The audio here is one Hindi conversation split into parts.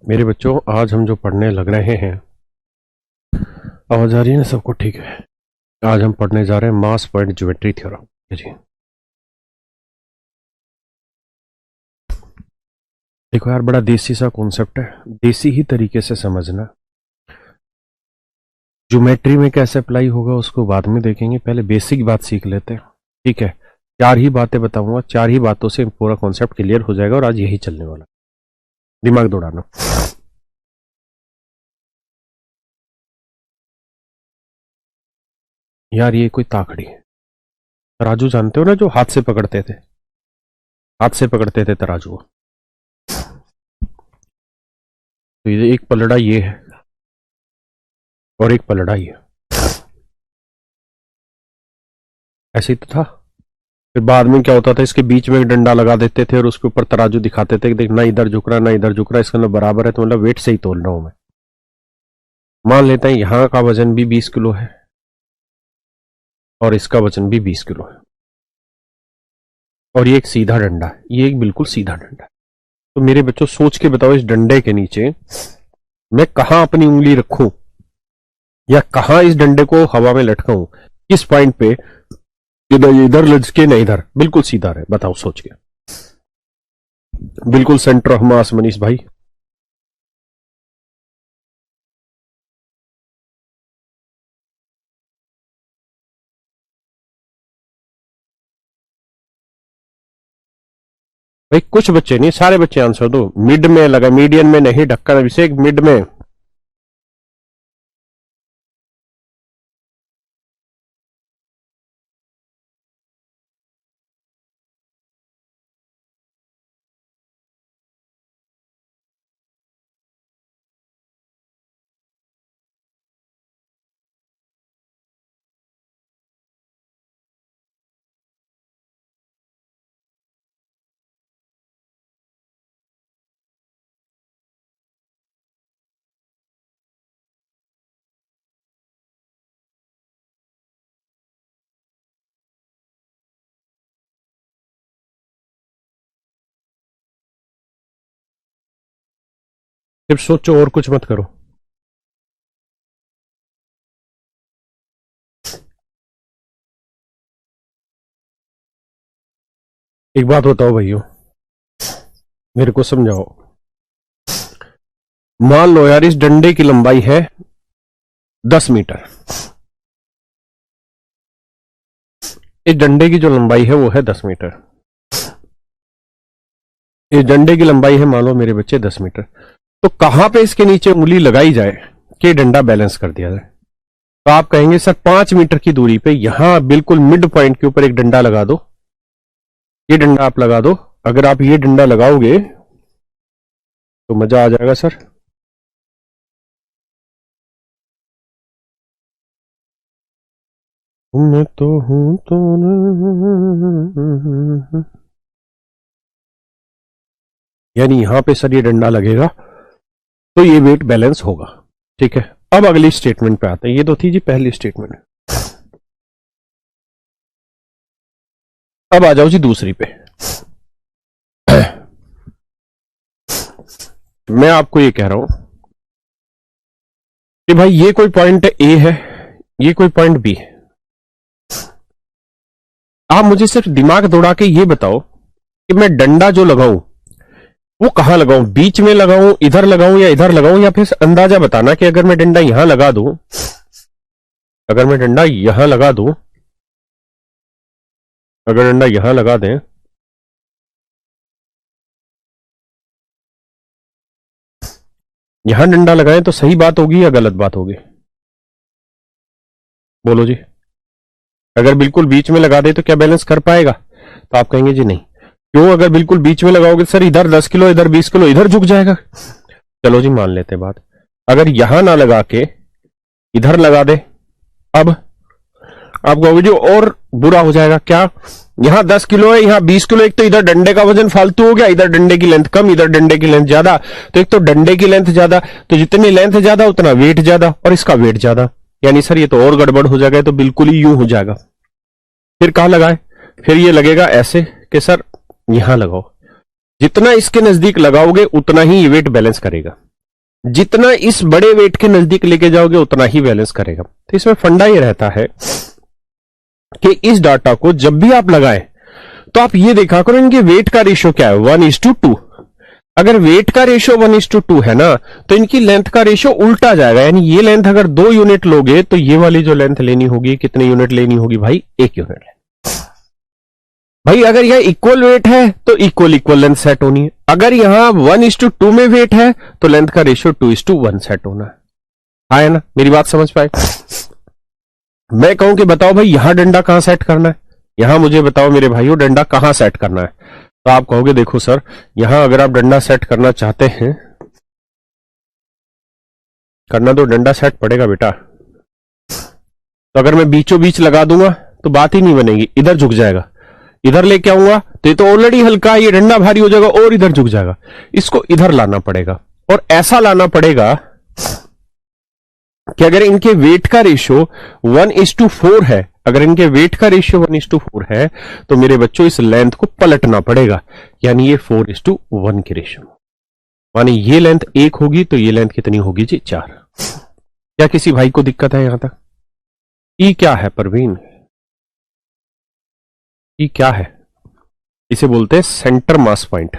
मेरे बच्चों, आज हम जो पढ़ने लग रहे हैं, आवाज आ रही है ना? सबको ठीक है? आज हम पढ़ने जा रहे हैं मास पॉइंट ज्योमेट्री थ्योरम। जी देखो यार, बड़ा देसी सा कॉन्सेप्ट है, देसी ही तरीके से समझना। ज्योमेट्री में कैसे अप्लाई होगा उसको बाद में देखेंगे, पहले बेसिक बात सीख लेते हैं। ठीक है, 4 ही बातें बताऊंगा, 4 ही बातों से पूरा कॉन्सेप्ट क्लियर हो जाएगा और आज यही चलने वाला। दिमाग दौड़ाना। यार ये कोई ताकड़ी है। तराजू जानते हो ना, जो हाथ से पकड़ते थे, हाथ से पकड़ते थे तराजू। तो ये एक पलड़ा ये है और एक पलड़ा ये, ऐसे ही तो था। फिर बाद में क्या होता था, इसके बीच में एक डंडा लगा देते थे और उसके ऊपर तराजू दिखाते थे कि देख, ना इधर झुक रहा ना इधर झुक रहा, इसका मतलब बराबर है, तो मतलब वेट से ही तोल रहा हूं मैं। मान लेते हैं यहां का वजन भी 20 किलो है और इसका वजन भी 20 किलो है और ये एक सीधा डंडा है, ये एक बिल्कुल सीधा डंडा है। तो मेरे बच्चों सोच के बताओ, इस डंडे के नीचे मैं कहां अपनी उंगली रखूं या कहां इस डंडे को हवा में लटकाऊं, किस पॉइंट पे? इधर लचके ना इधर, बिल्कुल सीधा रहे। बताओ सोच के। बिल्कुल सेंटर ऑफ मास मनीष भाई। भाई कुछ बच्चे नहीं, सारे बच्चे आंसर दो। मिड में लगा, मीडियन में नहीं, ढक्कन अभिषेक मिड में। सिर्फ सोचो और कुछ मत करो। एक बात बताओ भैया, मेरे को समझाओ। मान लो यार, इस डंडे की लंबाई है 10 मीटर। इस डंडे की जो लंबाई है वो है 10 मीटर। इस डंडे की लंबाई है मान लो मेरे बच्चे 10 मीटर। तो कहां पे इसके नीचे उंगली लगाई जाए कि डंडा बैलेंस कर दिया जाए? तो आप कहेंगे सर 5 मीटर की दूरी पे यहां बिल्कुल मिड पॉइंट के ऊपर एक डंडा लगा दो। ये डंडा आप लगा दो। अगर आप ये डंडा लगाओगे तो मजा आ जाएगा सर। मैं तो हूं तो यानी यहां पे सर ये डंडा लगेगा तो ये वेट बैलेंस होगा। ठीक है, अब अगली स्टेटमेंट पे आते हैं। ये तो थी जी पहली स्टेटमेंट। अब आ जाओ जी दूसरी पे। मैं आपको ये कह रहा हूं कि भाई ये कोई पॉइंट ए है, ये कोई पॉइंट बी है। आप मुझे सिर्फ दिमाग दौड़ा के ये बताओ कि मैं डंडा जो लगाऊं वो कहां लगाऊं, बीच में लगाऊं, इधर लगाऊं या इधर लगाऊं, या फिर अंदाजा बताना कि अगर मैं डंडा यहां लगा दूं, अगर मैं डंडा यहां लगा दूं, अगर डंडा यहां लगा दें, यहां डंडा लगाएं तो सही बात होगी या गलत बात होगी? बोलो जी। अगर बिल्कुल बीच में लगा दे तो क्या बैलेंस कर पाएगा? तो आप कहेंगे जी नहीं। क्यों? अगर बिल्कुल बीच में लगाओगे सर इधर 10 किलो इधर 20 किलो इधर झुक जाएगा। चलो जी मान लेते बात। अगर यहां ना लगा के इधर लगा दे, अब आप कहोगे जी और बुरा हो जाएगा। क्या? यहां 10 किलो है, यहां 20 किलो। एक तो इधर डंडे का वजन फालतू हो गया, इधर डंडे की लेंथ कम, इधर डंडे की लेंथ ज्यादा। तो एक तो डंडे की लेंथ ज्यादा, तो जितनी लेंथ ज्यादा उतना वेट ज्यादा, और इसका वेट ज्यादा। यानी सर ये तो और गड़बड़ हो जाएगा, तो बिल्कुल ही यूं हो जाएगा। फिर कहां लगाए? फिर ये लगेगा ऐसे कि सर यहां लगाओ। जितना इसके नजदीक लगाओगे उतना ही ये वेट बैलेंस करेगा। जितना इस बड़े वेट के नजदीक लेके जाओगे उतना ही बैलेंस करेगा। तो इसमें फंडा ये रहता है कि इस डाटा को जब भी आप लगाएं तो आप ये देखा करो इनके वेट का रेशियो क्या है, 1:2। अगर वेट का रेशियो 1:2 है ना, तो इनकी लेंथ का रेशियो उल्टा जाएगा। यानी ये लेंथ अगर 2 यूनिट लोगे तो ये वाली जो लेंथ लेनी होगी, कितने यूनिट लेनी होगी भाई, 1 यूनिट। भाई अगर यह इक्वल वेट है तो इक्वल इक्वल लेंथ सेट होनी है। अगर यहां 1:2 में वेट है तो लेंथ का रेशियो 2:1 सेट होना है। हाँ है ना, मेरी बात समझ पाए। मैं कहूं कि बताओ भाई यहां डंडा कहां सेट करना है, यहां मुझे बताओ मेरे भाइयों डंडा कहां सेट करना है। तो आप कहोगे देखो सर, यहां अगर आप डंडा सेट करना चाहते हैं, करना तो डंडा सेट पड़ेगा बेटा। तो अगर मैं बीचों बीच लगा दूंगा तो बात ही नहीं बनेगी, इधर झुक जाएगा। इधर लेके आऊंगा तो ये तो ऑलरेडी हल्का है, ये डंडा भारी हो जाएगा और इधर झुक जाएगा। इसको इधर लाना पड़ेगा, और ऐसा लाना पड़ेगा कि अगर इनके वेट का रेशियो 1:4 है, अगर इनके वेट का रेशियो 1:4 है, तो मेरे बच्चों इस लेंथ को पलटना पड़ेगा। यानी ये 4:1 की रेशियो, माने ये लेंथ 1 होगी तो ये लेंथ कितनी होगी जी, 4। क्या किसी भाई को दिक्कत है यहां तक? ई क्या है परवीन, ई क्या है? इसे बोलते हैं सेंटर मास पॉइंट।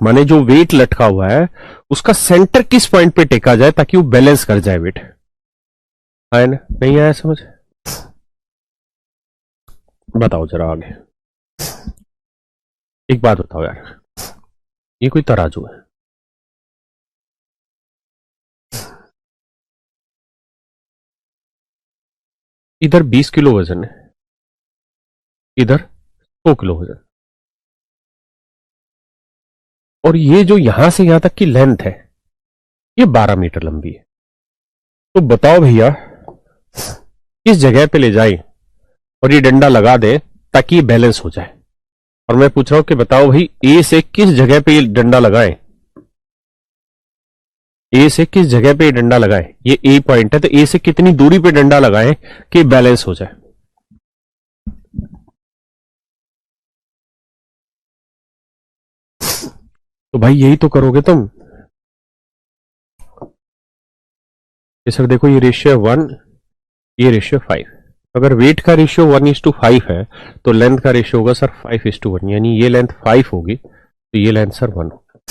माने जो वेट लटका हुआ है उसका सेंटर किस पॉइंट पे टेका जाए ताकि वो बैलेंस कर जाए वेट। आया ना, नहीं आया समझ? बताओ जरा आगे। एक बात बताओ यार, ये कोई तराजू है? इधर 20 किलो वजन है, इधर 100 किलो वजन, और ये जो यहां से यहां तक की लेंथ है ये 12 मीटर लंबी है। तो बताओ भैया किस जगह पे ले जाए और ये डंडा लगा दे ताकि ये बैलेंस हो जाए। और मैं पूछ रहा हूं कि बताओ भाई ए से किस जगह पे ये डंडा लगाए, ए से किस जगह पे ये डंडा लगाए। ये ए पॉइंट है तो ए से कितनी दूरी पे डंडा लगाए कि बैलेंस हो जाए। तो भाई यही तो करोगे तुम। ये सर देखो ये रेशियो 1, ये रेशियो 5। अगर वेट का रेशियो 1:5 है तो लेंथ का रेशियो होगा सर 5:1, यानी ये लेंथ 5 होगी तो ये लेंथ सर 1 होगी।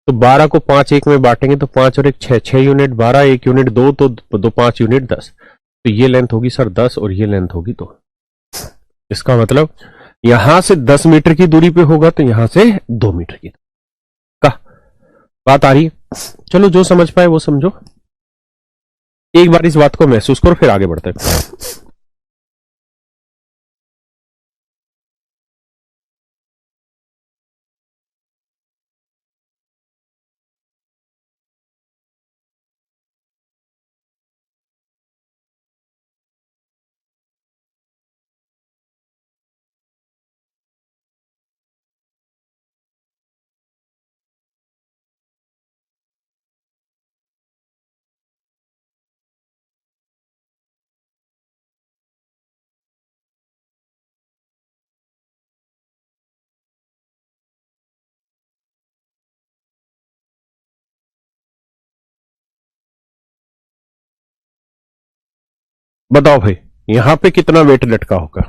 तो 12 को 5 1 में बांटेंगे तो 5 और 1 6, 6 यूनिट, 12 1 यूनिट 2, तो 2 5 यूनिट 10। तो ये लेंथ होगी सर 10 और ये लेंथ होगी 2। इसका मतलब यहां से 10 मीटर की दूरी पे होगा तो यहां से 2 मीटर की का बात आ रही है। चलो जो समझ पाए वो समझो, एक बार इस बात को महसूस करो फिर आगे बढ़ते हैं। बताओ भाई यहां पे कितना वेट लटका होगा।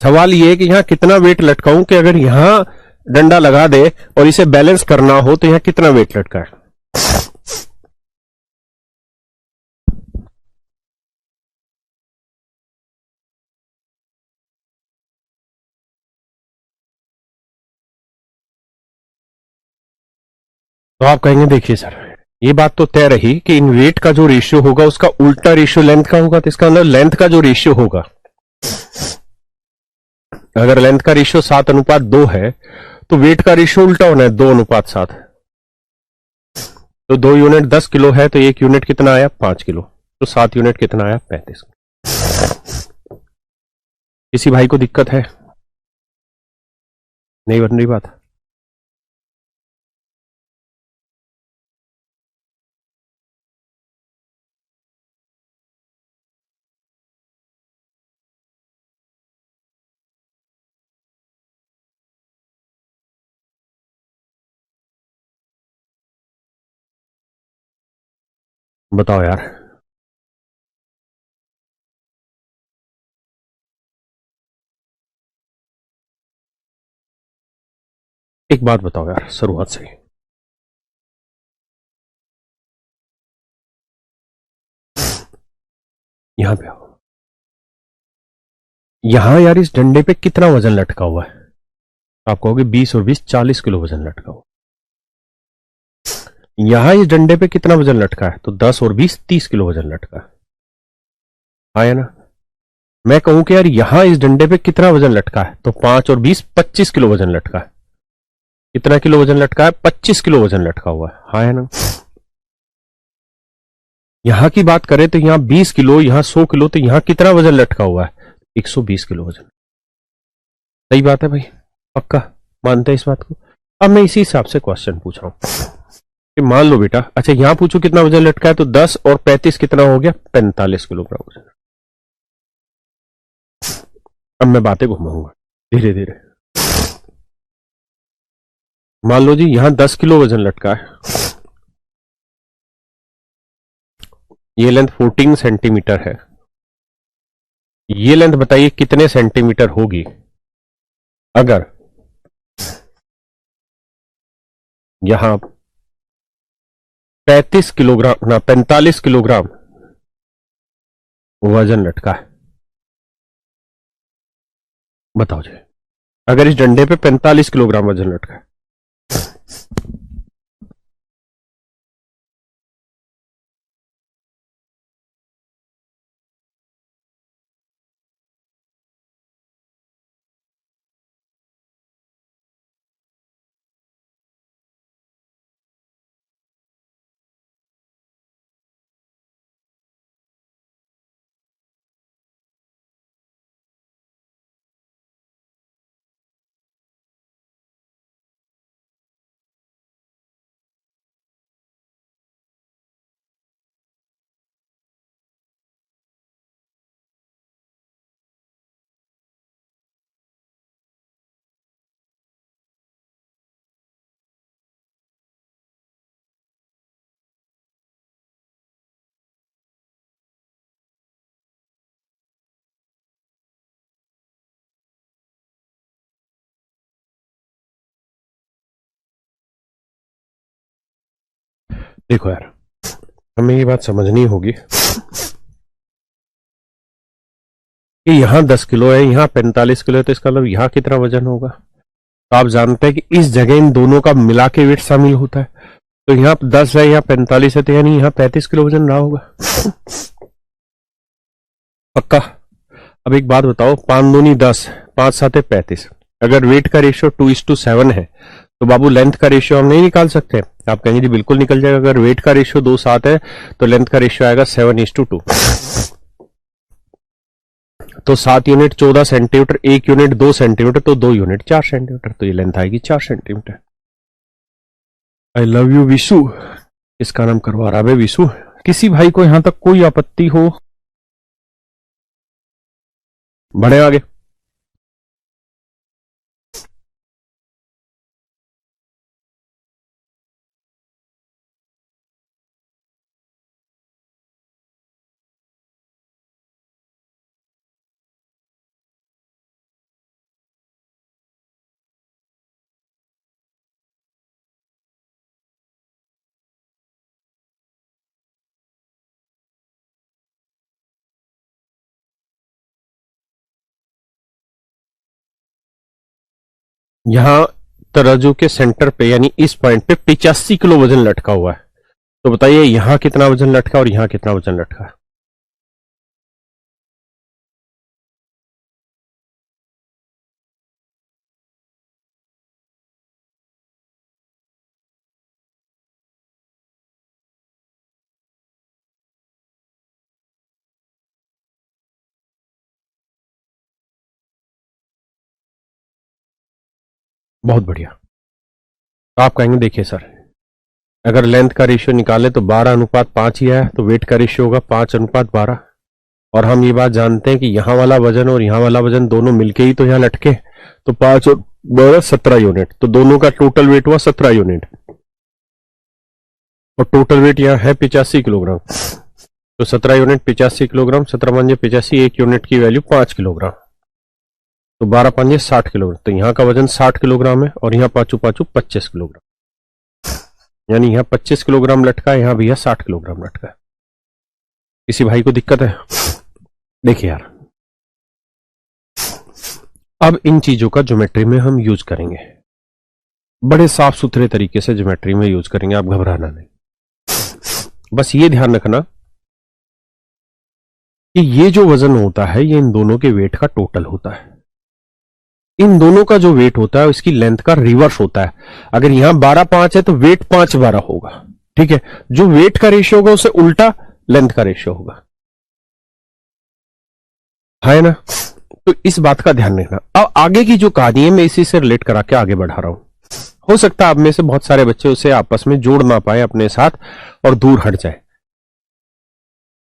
सवाल ये है कि यहां कितना वेट लटकाऊं कि अगर यहां डंडा लगा दे और इसे बैलेंस करना हो तो यहां कितना वेट लटका है। तो आप कहेंगे देखिए सर ये बात तो तय रही कि इन वेट का जो रेशियो होगा उसका उल्टा रेशियो लेंथ का होगा। तो इसका मतलब लेंथ का जो रेशियो होगा, अगर लेंथ का रेशियो 7:2 है तो वेट का रेशियो उल्टा होना है, 2:7। तो 2 यूनिट 10 किलो है तो 1 यूनिट कितना आया, 5 किलो। तो 7 यूनिट कितना आया, 35। किसी भाई को दिक्कत है? नहीं बन रही बात? बताओ यार। एक बात बताओ यार शुरुआत से ही। यहां पे आओ। यहां यार इस डंडे पे कितना वजन लटका हुआ है? आप कहोगे 20 और 20 40 किलो वजन लटका हुआ। यहां इस डंडे पे कितना वजन लटका है? तो 10 और 20 30 किलो वजन लटका है। आया ना? मैं कहूं कि यार यहां इस डंडे पे कितना वजन लटका है? तो 5 और 20 25 किलो वजन लटका है। कितना किलो वजन लटका है? 25 किलो वजन लटका हुआ है। हाँ है ना? यहां की बात करें तो यहां 20 किलो, यहां 100 किलो, तो यहां कितना वजन लटका हुआ है? 120 किलो वजन। सही बात है भाई, पक्का मानते हैं इस बात को। अब मैं इसी हिसाब से क्वेश्चन पूछ रहा हूं कि मान लो बेटा, अच्छा यहां पूछो कितना वजन लटका है, तो 10 और 35 कितना हो गया? 45 किलोग्राम वजन। अब मैं बातें घुमाऊंगा धीरे धीरे। मान लो जी यहां 10 किलो वजन लटका है, ये लेंथ 14 सेंटीमीटर है। ये लेंथ बताइए कितने सेंटीमीटर होगी अगर यहां 35 किलोग्राम ना 45 किलोग्राम वजन लटका है। बताओ जी, अगर इस डंडे पे 45 किलोग्राम वजन लटका है। देखो यार, हमें ये बात समझनी होगी कि यहां 10 किलो है, यहां 45 किलो है, तो इसका मतलब यहां कितना वजन होगा? तो आप जानते हैं कि इस जगह इन दोनों का मिला के वेट शामिल होता है। तो यहां 10 है, यहां 45 है, तो यानी यहां 35 किलो वजन रहा होगा। पक्का? अब एक बात बताओ, 5 दूनी 10, 5 7 35। अगर वेट का रेशियो 2:7 है तो बाबू लेंथ का रेशियो हम नहीं निकाल सकते? आप कहेंगे जी बिल्कुल निकल जाएगा। अगर वेट का रेशियो 2:7 है तो लेंथ का रेशियो आएगा 7:2। तो 7 यूनिट 14 सेंटीमीटर, 1 यूनिट 2 सेंटीमीटर, तो 2 यूनिट 4 सेंटीमीटर, तो ये लेंथ आएगी 4 centimetre. I love you Vishu. इसका नाम करवा रहा है विशु। किसी भाई को यहां तक कोई आपत्ति हो? बढ़े आगे। यहां तराजू के सेंटर पे यानी इस पॉइंट पे 85 किलो वजन लटका हुआ है। तो बताइए यहां कितना वजन लटका और यहां कितना वजन लटका है? बहुत बढ़िया। तो आप कहेंगे देखिए सर, अगर लेंथ का रेशियो निकाले तो 12:5 ही है, तो वेट का रेशियो होगा 5:12। और हम ये बात जानते हैं कि यहां वाला वजन और यहां वाला वजन दोनों मिलके ही तो यहां लटके, तो 5 और 12 17 यूनिट, तो दोनों का टोटल वेट हुआ 17 यूनिट। और टोटल वेट यहाँ है 85 किलोग्राम। तो 17 यूनिट 85 किलोग्राम, 17 पंजे 85, एक यूनिट की वैल्यू 5 किलोग्राम। तो 12 पंजे 60 किलोग्राम। तो यहाँ का वजन 60 किलोग्राम है और यहाँ पाँचों पाँचों 25 किलोग्राम। यानी यहाँ 25 किलोग्राम लटका है, यहाँ भी है 60 किलोग्राम लटका है। किसी भाई को दिक्कत है? देखिए यार, अब इन चीजों का ज्योमेट्री में हम यूज करेंगे, बड़े साफ सुथरे तरीके से ज्योमेट्री में यूज करेंगे, आप घबराना नहीं। बस ये ध्यान रखना कि ये जो वजन होता है ये इन दोनों के वेट का टोटल होता है। इन दोनों का जो वेट होता है इसकी लेंथ का रिवर्स होता है। अगर यहां 12-5 है तो वेट 5-12 होगा, ठीक है। जो वेट का रेशियो होगा उसे उल्टा लेंथ का रेशियो होगा, है ना। तो इस बात का ध्यान रखना। अब आगे की जो कहानी है मैं इसी से रिलेट करा के आगे बढ़ा रहा हूं। हो सकता है आप में से बहुत सारे बच्चे उसे आपस में जोड़ ना पाए अपने साथ और दूर हट जाए।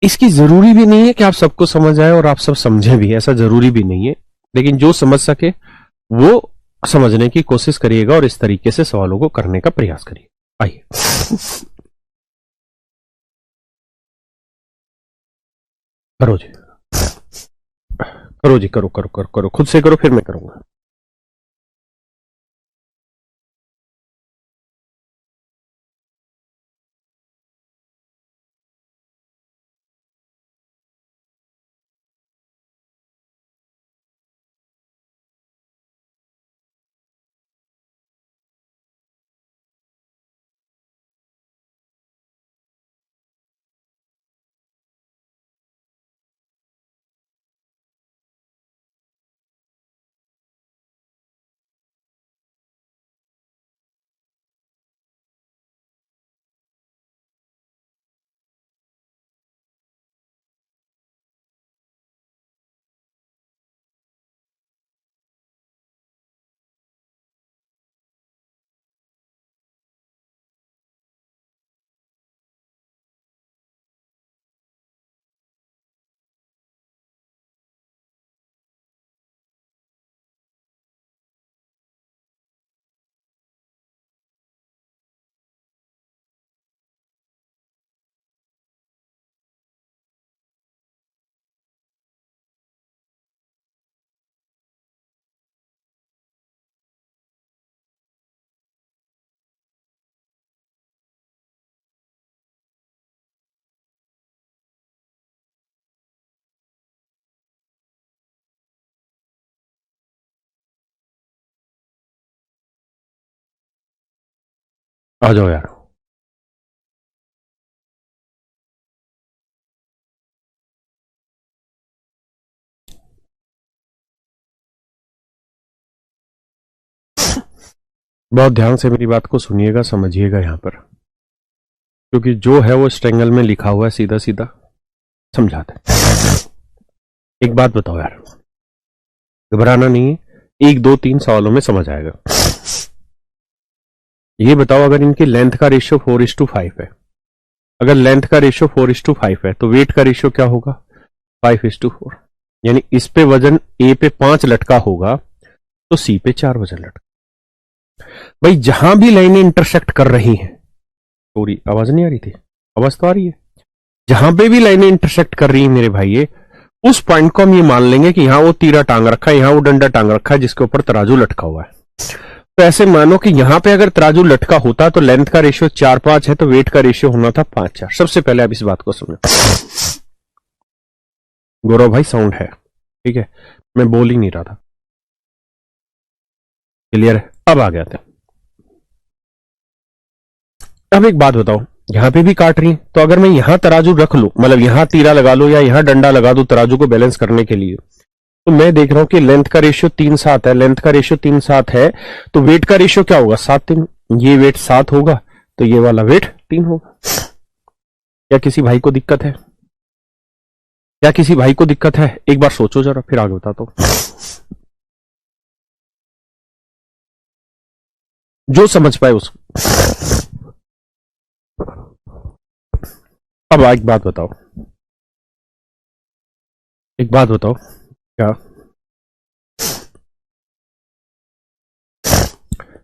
इसकी जरूरी भी नहीं है कि आप सबको समझ आए और आप सब समझे भी, ऐसा जरूरी भी नहीं है। लेकिन जो समझ सके वो समझने की कोशिश करिएगा और इस तरीके से सवालों को करने का प्रयास करिए। आइए, करो जी, करो जी, करो करो करो करो, खुद से करो फिर मैं करूंगा। आ जाओ यार। बहुत ध्यान से मेरी बात को सुनिएगा, समझिएगा यहां पर, क्योंकि जो है वो स्ट्रेंगल में लिखा हुआ है, सीधा सीधा समझाते हैं। एक बात बताओ यार, घबराना नहीं है, 1 2 3 सवालों में समझ आएगा। ये बताओ, अगर इनकी लेंथ का रेशियो 4:5 है, अगर लेंथ का रेशियो 4:5 है तो वेट का रेशियो क्या होगा? 5:4। यानी इस पे वजन ए पे 5 लटका होगा तो सी पे 4 वजन लटका। भाई जहां भी लाइनें इंटरसेक्ट कर रही हैं, सॉरी आवाज नहीं आ रही थी, आवाज तो आ रही है। जहां पे भी लाइनें इंटरसेक्ट कर रही हैं मेरे भाई, उस पॉइंट को हम ये मान लेंगे कि यहां वो तीरा टांग रखा है, यहां वो डंडा टांग रखा है जिसके ऊपर तराजू लटका हुआ है। तो ऐसे मानो कि यहां पे अगर तराजू लटका होता तो लेंथ का रेशियो 4-5 है तो वेट का रेशियो होना था 5-4। सबसे पहले आप इस बात को समझो। गौरव भाई साउंड है, ठीक है, मैं बोल ही नहीं रहा था। क्लियर है? अब आ गया था। अब एक बात बताओ, यहां पे भी काट रही है तो अगर मैं यहां तराजू रख लूं, मतलब यहां तीरा लगा लो या यहां डंडा लगा दूं तराजू को बैलेंस करने के लिए, तो मैं देख रहा हूं कि लेंथ का रेशियो 3-7 है, लेंथ का रेशियो 3-7 है तो वेट का रेशियो क्या होगा? 7-3। ये वेट 7 होगा तो ये वाला वेट 3 होगा। क्या किसी भाई को दिक्कत है? क्या किसी भाई को दिक्कत है? एक बार सोचो जरा, फिर आगे बताता हूं। जो समझ पाए उसको। अब एक बात बताओ, एक बात बताओ, क्या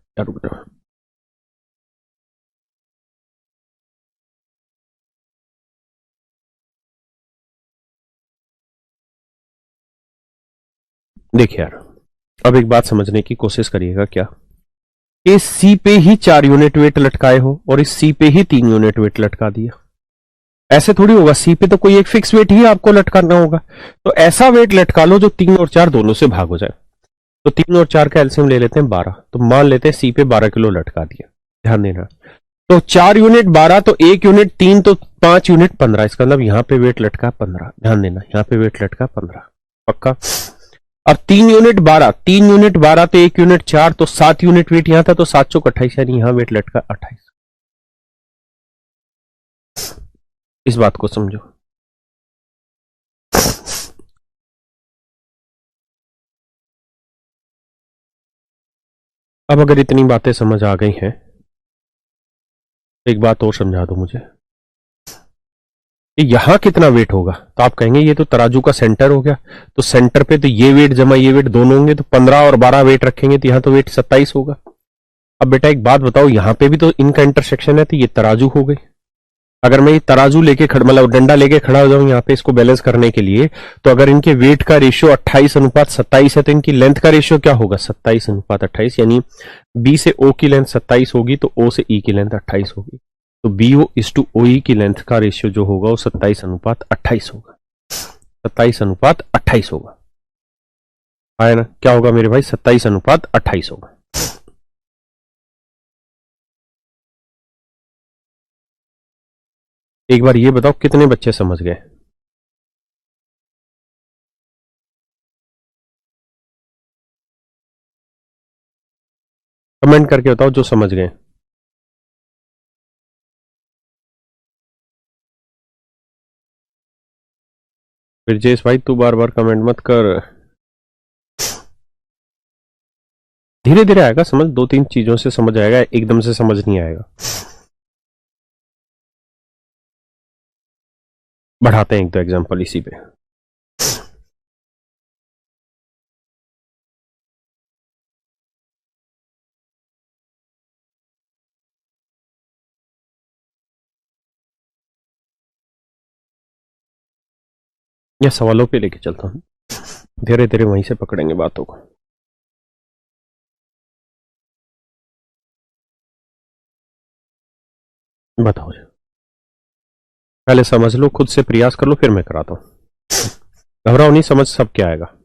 क्या रुक जाओ। देखिए यार, अब एक बात समझने की कोशिश करिएगा क्या, इस सी पे ही 4 यूनिट वेट लटकाए हो और इस सी पे ही 3 यूनिट वेट लटका दिया। ऐसे थोड़ी होगा, सी पे तो कोई एक फिक्स वेट ही आपको लटकाना होगा। तो ऐसा वेट लटका लो जो 3 और 4 दोनों से भाग हो जाए। तो 3 और 4 का एलसीएम ले लेते हैं 12, तो मान लेते हैं सी पे 12 किलो लटका दिया। ध्यान देना, तो 4 यूनिट 12, तो 1 यूनिट 3, तो 5 यूनिट 15। इसका मतलब यहां पे वेट लटका 15। ध्यान देना, यहां पे वेट लटका 15 पक्का। अब 3 यूनिट 12, 3 यूनिट 12, तो 1 यूनिट 4, तो 7 यूनिट वेट यहां था, तो 7 चौक 28, यानी यहां वेट लटका 28। इस बात को समझो। अब अगर इतनी बातें समझ आ गई हैं, एक बात और समझा दो मुझे, कि यहां कितना वेट होगा। तो आप कहेंगे ये तो तराजू का सेंटर हो गया, तो सेंटर पे तो ये वेट जमा ये वेट दोनों होंगे, तो 15 और 12 वेट रखेंगे, तो यहां तो वेट 27 होगा। अब बेटा एक बात बताओ, यहां पे भी तो इनका इंटरसेक्शन है, तो ये तराजू हो गई। अगर मैं ये तराजू लेके खड़ा, मतलब डंडा लेके खड़ा हो जाऊं यहाँ पे इसको बैलेंस करने के लिए, तो अगर इनके वेट का रेशियो 28:27 है, तो इनकी लेंथ का रेशियो क्या होगा, 27:28। यानी बी से ओ की लेंथ 27 होगी, तो ओ से ई की लेंथ 28 होगी। तो बी ओ इस टू ओ ई की लेंथ का रेशियो जो होगा वो 27:28 होगा। 27:28 होगा। आया ना, क्या होगा मेरे भाई, 27:28 होगा। एक बार ये बताओ कितने बच्चे समझ गए। कमेंट करके बताओ जो समझ गए। ब्रजेश भाई तू बार बार कमेंट मत कर, धीरे धीरे आएगा समझ, 2-3 चीजों से समझ आएगा, एकदम से समझ नहीं आएगा। बढ़ाते हैं एक दो एग्जांपल इसी पे। या सवालों पे लेके चलता हूं, धीरे धीरे वहीं से पकड़ेंगे बातों को। बताओ जी, पहले समझ लो, खुद से प्रयास कर लो, फिर मैं कराता हूं। घबराओ नहीं, समझ सब क्या आएगा।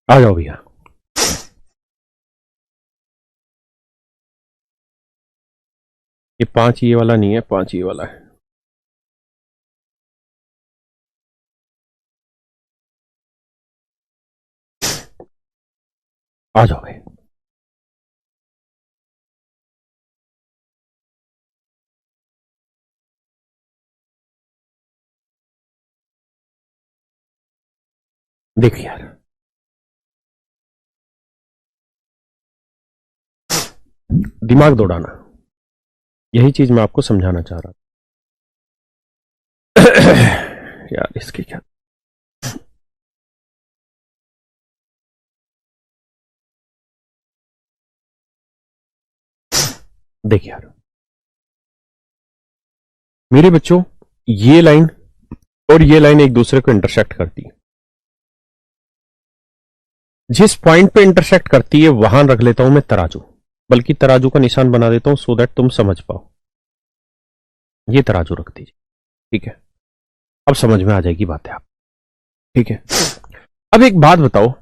आ जाओ भैया। ये 5 ये वाला नहीं है, 5 ये वाला है। आ जाओ भाई। देखिए यार, दिमाग दौड़ाना, यही चीज मैं आपको समझाना चाह रहा था। यार इसके क्या, देखिए यार मेरे बच्चों, ये लाइन और ये लाइन एक दूसरे को इंटरसेक्ट करती है। जिस पॉइंट पे इंटरसेक्ट करती है वहां रख लेता हूं मैं तराजू, बल्कि तराजू का निशान बना देता हूं सो दैट तुम समझ पाओ। ये तराजू रख दीजिए, ठीक है। अब समझ में आ जाएगी बातें आप, ठीक है। अब एक बात बताओ,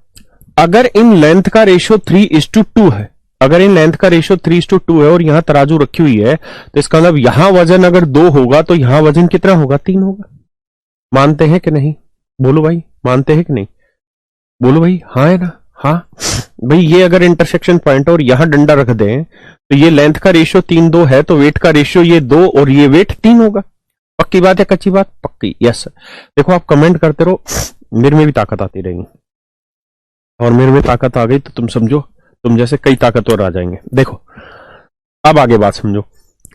अगर इन लेंथ का रेशियो 3:2 है, अगर इन लेंथ का रेशियो 3:2 है और यहां तराजू रखी हुई है, तो इसका मतलब यहां वजन अगर 2 होगा तो यहां वजन कितना होगा? 3 होगा। मानते हैं कि नहीं? बोलो भाई, मानते हैं कि नहीं? बोलो भाई, हाँ है ना? हाँ भाई, ये अगर इंटरसेक्शन पॉइंट और यहां डंडा रख दें तो ये लेंथ का रेशियो 3:2 है, तो वेट का रेशियो ये 2 और ये वेट 3 होगा। पक्की बात है कच्ची बात? पक्की, यस। देखो आप कमेंट करते रहो, मेरे में भी ताकत आती रहेगी, और मेरे में ताकत आ गई तो तुम समझो तुम जैसे कई ताकतवर आ जाएंगे। देखो अब आगे बात समझो,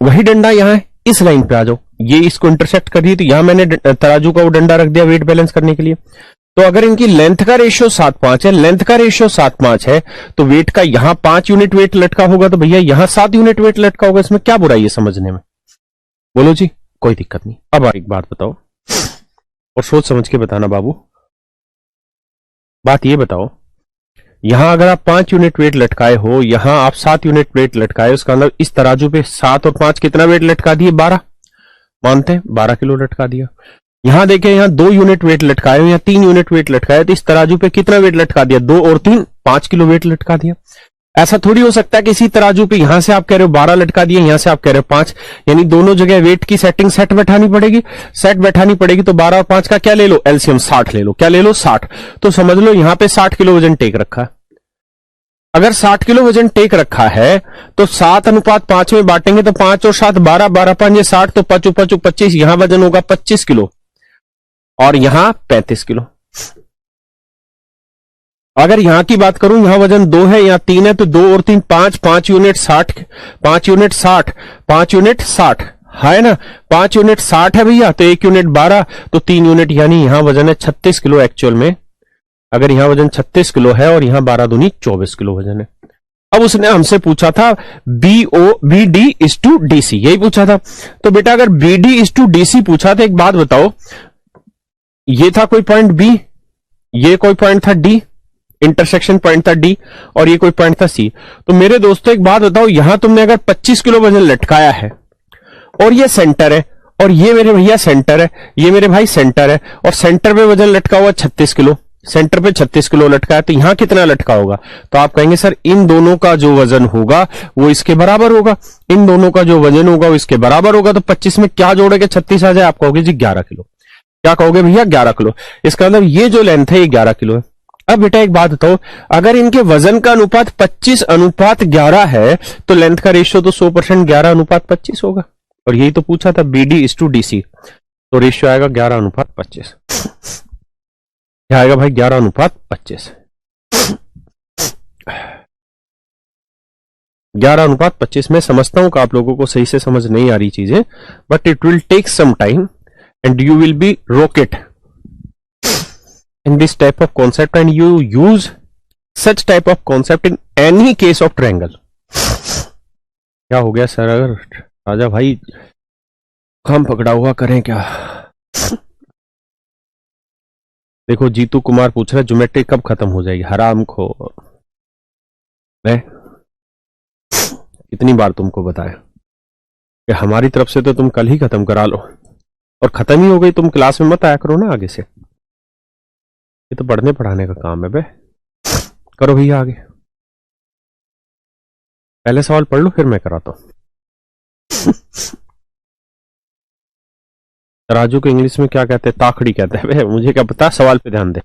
वही डंडा यहां है, इस लाइन पे आ जाओ, ये इसको इंटरसेक्ट कर रही है, तो यहां मैंने तराजू का वो डंडा रख दिया वेट बैलेंस करने के लिए। तो अगर इनकी लेंथ का रेशियो 7:5 है, लेंथ का रेशियो 7:5 है, तो वेट का यहां 5 यूनिट वेट लटका होगा, तो भैया यहां 7 यूनिट वेट लटका होगा। इसमें क्या बुराई है समझने में? बोलो जी, कोई दिक्कत नहीं। अब एक बात बताओ, और सोच समझ के बताना बाबू, बात ये बताओ, यहां अगर आप 5 यूनिट वेट लटकाए हो, यहां आप 7 यूनिट वेट लटकाए, उसका मतलब इस तराजू पे 7 और 5 कितना वेट लटका दिए? 12। मानते हैं 12 किलो लटका दिया। यहां देखें, यहां 2 यूनिट वेट लटकाए हो या 3 यूनिट वेट लटकाए, तो इस तराजू पे कितना वेट लटका दिया? 2 और 3 5 किलो वेट लटका दिया। ऐसा थोड़ी हो सकता है कि इसी तराजू पे यहां से आप कह रहे हो 12 लटका दिए, यहां से आप कह रहे हो 5, यानी दोनों जगह वेट की सेटिंग सेट बैठानी पड़ेगी। सेट बैठानी पड़ेगी तो 12 और 5 का क्या ले लो? एलसीएम 60 ले लो। क्या ले लो? 60। तो समझ लो यहां पे 60 किलो वजन टेक रखा है। अगर 60 किलो वजन टेक रखा है तो 7:5 में बांटेंगे तो 5 और 7 12, 12 5 ये 60, तो 5 5 25, यहां वजन होगा 25 किलो और यहां 35 किलो। अगर यहां की बात करूं, यहां वजन 2 है, यहां 3 है, तो 2 और 3 5, 5 यूनिट 60, 5 यूनिट 60, 5 यूनिट 60 है ना? 5 यूनिट 60 है भैया, तो 1 यूनिट 12, तो 3 यूनिट, यानी यहां वजन है 36 किलो एक्चुअल में। अगर यहां वजन 36 किलो है और यहां 12 दूनी 24 किलो वजन है। अब उसने हमसे पूछा था B D is to DC, यही पूछा था। तो बेटा अगर B D is to DC पूछा, तो एक बात बताओ, ये था कोई पॉइंट बी, ये कोई पॉइंट था डी, इंटरसेक्शन पॉइंट था डी, और ये कोई पॉइंट था सी। तो मेरे दोस्तों एक बात बताओ, यहां तुमने अगर 25 किलो वजन लटकाया है और ये सेंटर है, और ये मेरे भैया सेंटर है, ये मेरे भाई सेंटर है, और सेंटर पे वजन लटका हुआ 36 किलो, सेंटर पे 36 किलो लटका है, तो यहां कितना लटका होगा? तो आप कहेंगे सर इन दोनों का जो वजन होगा वो इसके बराबर होगा, इन दोनों का जो वजन होगा वो इसके बराबर होगा। तो 25 में क्या जोड़ेगे 36 आ जाए? आप कहोगे जी 11 किलो। क्या कहोगे भैया? 11 किलो। इसका मतलब ये जो लेंथ है ये 11 किलो है। अब बेटा एक बात बताओ, अगर इनके वजन का अनुपात 25:11 है, तो लेंथ का रेशियो तो 100% 11:25 होगा। और यही तो पूछा था बीडी इज टू डीसी, तो रेशियो आएगा 11:25। क्या आएगा भाई? 11:25। 11:25 में समझता हूं कि आप लोगों को सही से समझ नहीं आ रही चीजें, but it will take some time and you will be rocket in this type of concept and you use such type of concept in any case of triangle। क्या हो गया सर? अगर राजा भाई काम पकड़ा हुआ करें क्या? देखो जीतू कुमार पूछ रहा है ज्योमेट्री कब खत्म हो जाएगी? हराम खो, मैं इतनी बार तुमको बताया कि हमारी तरफ से तो तुम कल ही खत्म करा लो, और खत्म ही हो गई, तुम क्लास में मत आया करो ना आगे से। ये तो पढ़ने पढ़ाने का काम है बे। करो भैया आगे, पहले सवाल पढ़ लो फिर मैं कराता हूं। तराजू को इंग्लिश में क्या कहते हैं? ताखड़ी कहते हैं बे, मुझे क्या पता, सवाल पे ध्यान दे।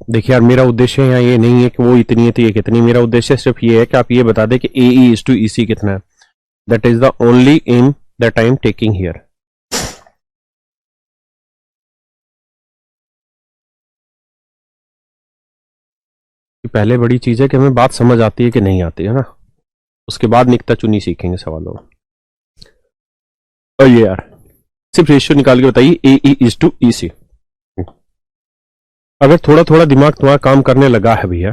देखिए यार, मेरा उद्देश्य यहाँ ये नहीं है कि वो इतनी है तो ये कितनी, मेरा उद्देश्य सिर्फ ये है कि आप ये बता दें कि AE इज टू EC कितना है. That is the only M that I am taking here. पहले बड़ी चीज है कि हमें बात समझ आती है कि नहीं आती है ना, उसके बाद निकता चुनी सीखेंगे सवालों में. और ये यार, सिर्फ रेशियो निकाल के बताइए AE इज टू EC. अगर थोड़ा थोड़ा दिमाग तुम्हारा काम करने लगा है भैया,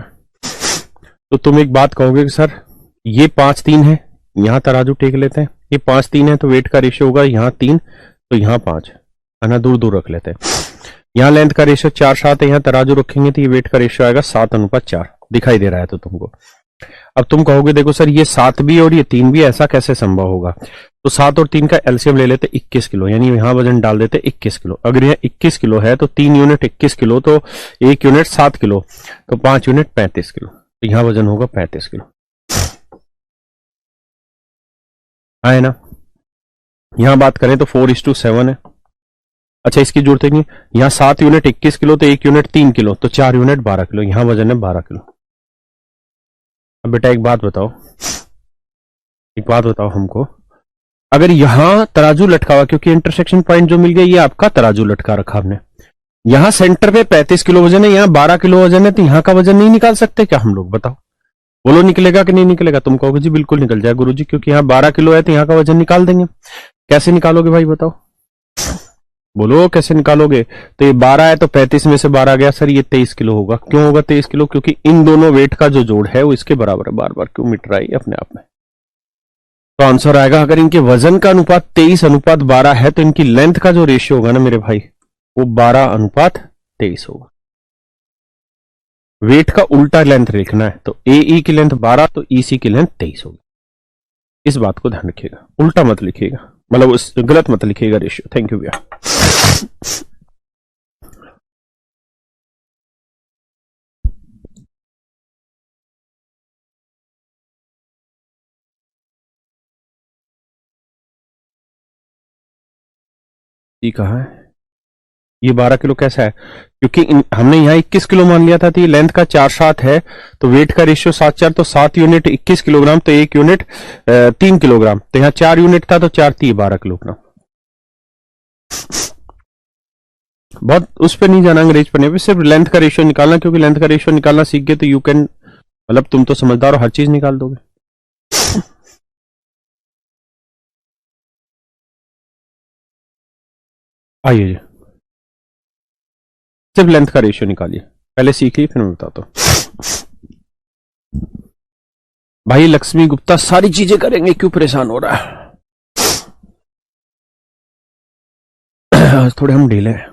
तो तुम एक बात कहोगे कि सर ये 5-3 है, यहां तराजू टेक लेते हैं. ये 5-3 है तो वेट का रेशियो होगा यहाँ 3, तो यहाँ 5 है ना, दूर दूर रख लेते हैं. यहाँ लेंथ का रेशियो 4-7 है, यहाँ तराजू रखेंगे तो ये वेट का रेशियो आएगा 7:4. दिखाई दे रहा है तो तुमको. अब तुम कहोगे देखो सर ये 7 भी और ये 3 भी, ऐसा कैसे संभव होगा. तो 7 और 3 का एलसीएम ले लेते 21 किलो, यानी यहां वजन डाल देते 21 किलो. अगर यह 21 किलो है तो 3 यूनिट 21 किलो, तो 1 यूनिट 7 किलो, तो 5 यूनिट 35 किलो. तो यहां वजन होगा 35 किलो. है ना. यहां बात करें तो 4:7 है. अच्छा इसकी जरूरत नहीं. यहाँ 7 यूनिट 21 किलो, तो 1 यूनिट 3 किलो, तो 4 यूनिट 12 किलो. यहां वजन है 12 किलो. अब बेटा एक बात बताओ, एक बात बताओ हमको, अगर यहां तराजू लटका हुआ, क्योंकि इंटरसेक्शन पॉइंट जो मिल गया ये आपका तराजू लटका रखा हमने, यहां सेंटर पे 35 किलो वजन है, यहां 12 किलो वजन है, तो यहां का वजन नहीं निकाल सकते क्या हम लोग, बताओ. बोलो निकलेगा कि नहीं निकलेगा. तुम कहोगे जी बिल्कुल निकल जाए गुरुजी, क्योंकि यहाँ 12 किलो है तो यहाँ का वजन निकाल देंगे. कैसे निकालोगे भाई बताओ, बोलो कैसे निकालोगे. तो ये 12 है तो 35 में से 12 गया सर, ये 23 किलो होगा. क्यों होगा 23 किलो, क्योंकि इन दोनों वेट का जो जोड़ है वो इसके बराबर है. बार बार क्यों मिट रहा है ये अपने आप में. तो आंसर आएगा, अगर इनके वजन का अनुपात 23:12 है तो इनकी लेंथ का जो रेशियो होगा ना मेरे भाई, वो 12:23 होगा. वेट का उल्टा लेंथ लिखना है, तो AE की लेंथ 12 तो EC की लेंथ 23 होगी. इस बात को ध्यान रखिएगा, उल्टा मत लिखिएगा, मतलब उस गलत मत लिखिएगा रेशियो. थैंक यू भैया. ये कहा है, ये 12 किलो कैसा है, क्योंकि हमने यहाँ 21 किलो मान लिया था, तो ये लेंथ का 4-7 है, तो वेट का रेशियो 7-4, तो 7 यूनिट 21 किलोग्राम, तो 1 यूनिट 3 किलोग्राम, तो यहाँ 4 यूनिट था, तो 4×3 12 किलोग्राम. बहुत उस पर नहीं जाना, अंग्रेज पर नहीं, सिर्फ लेंथ का रेशियो निकालना, क्योंकि लेंथ का रेशियो निकालना सीख गए तो यू कैन, मतलब तुम तो समझदार हो, हर चीज निकाल दोगे. आइए जी, सिर्फ लेंथ का रेशियो निकालिए, पहले सीख लिए फिर मैं बताता हूँ. भाई लक्ष्मी गुप्ता सारी चीजें करेंगे, क्यों परेशान हो रहा है. आज थोड़े हम ढीले हैं.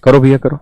करो भैया करो.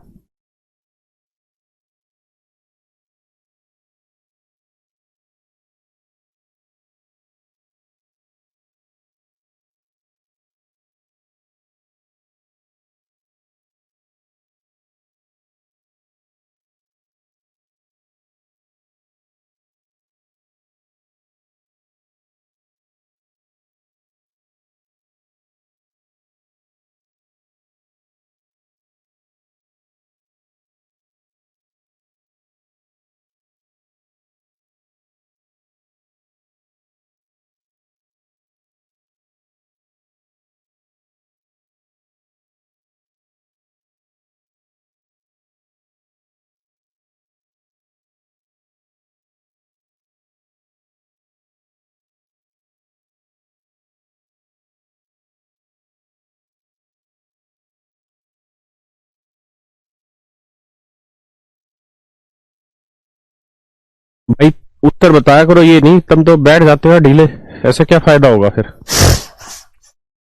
भाई उत्तर बताया करो, ये नहीं तुम तो बैठ जाते हो ढीले, ऐसा क्या फायदा होगा फिर.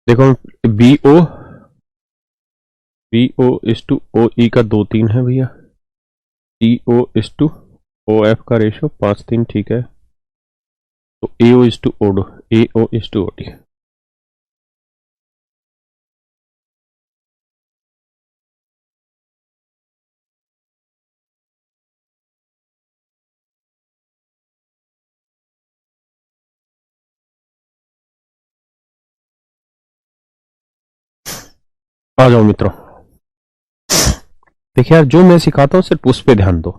देखो, BO का 2-3 है भैया. CO:OF का रेशियो 5-3, ठीक है. तो AO:OD. आ जाओ मित्रों, देखिए यार, जो मैं सिखाता हूं सिर्फ उस पर ध्यान दो।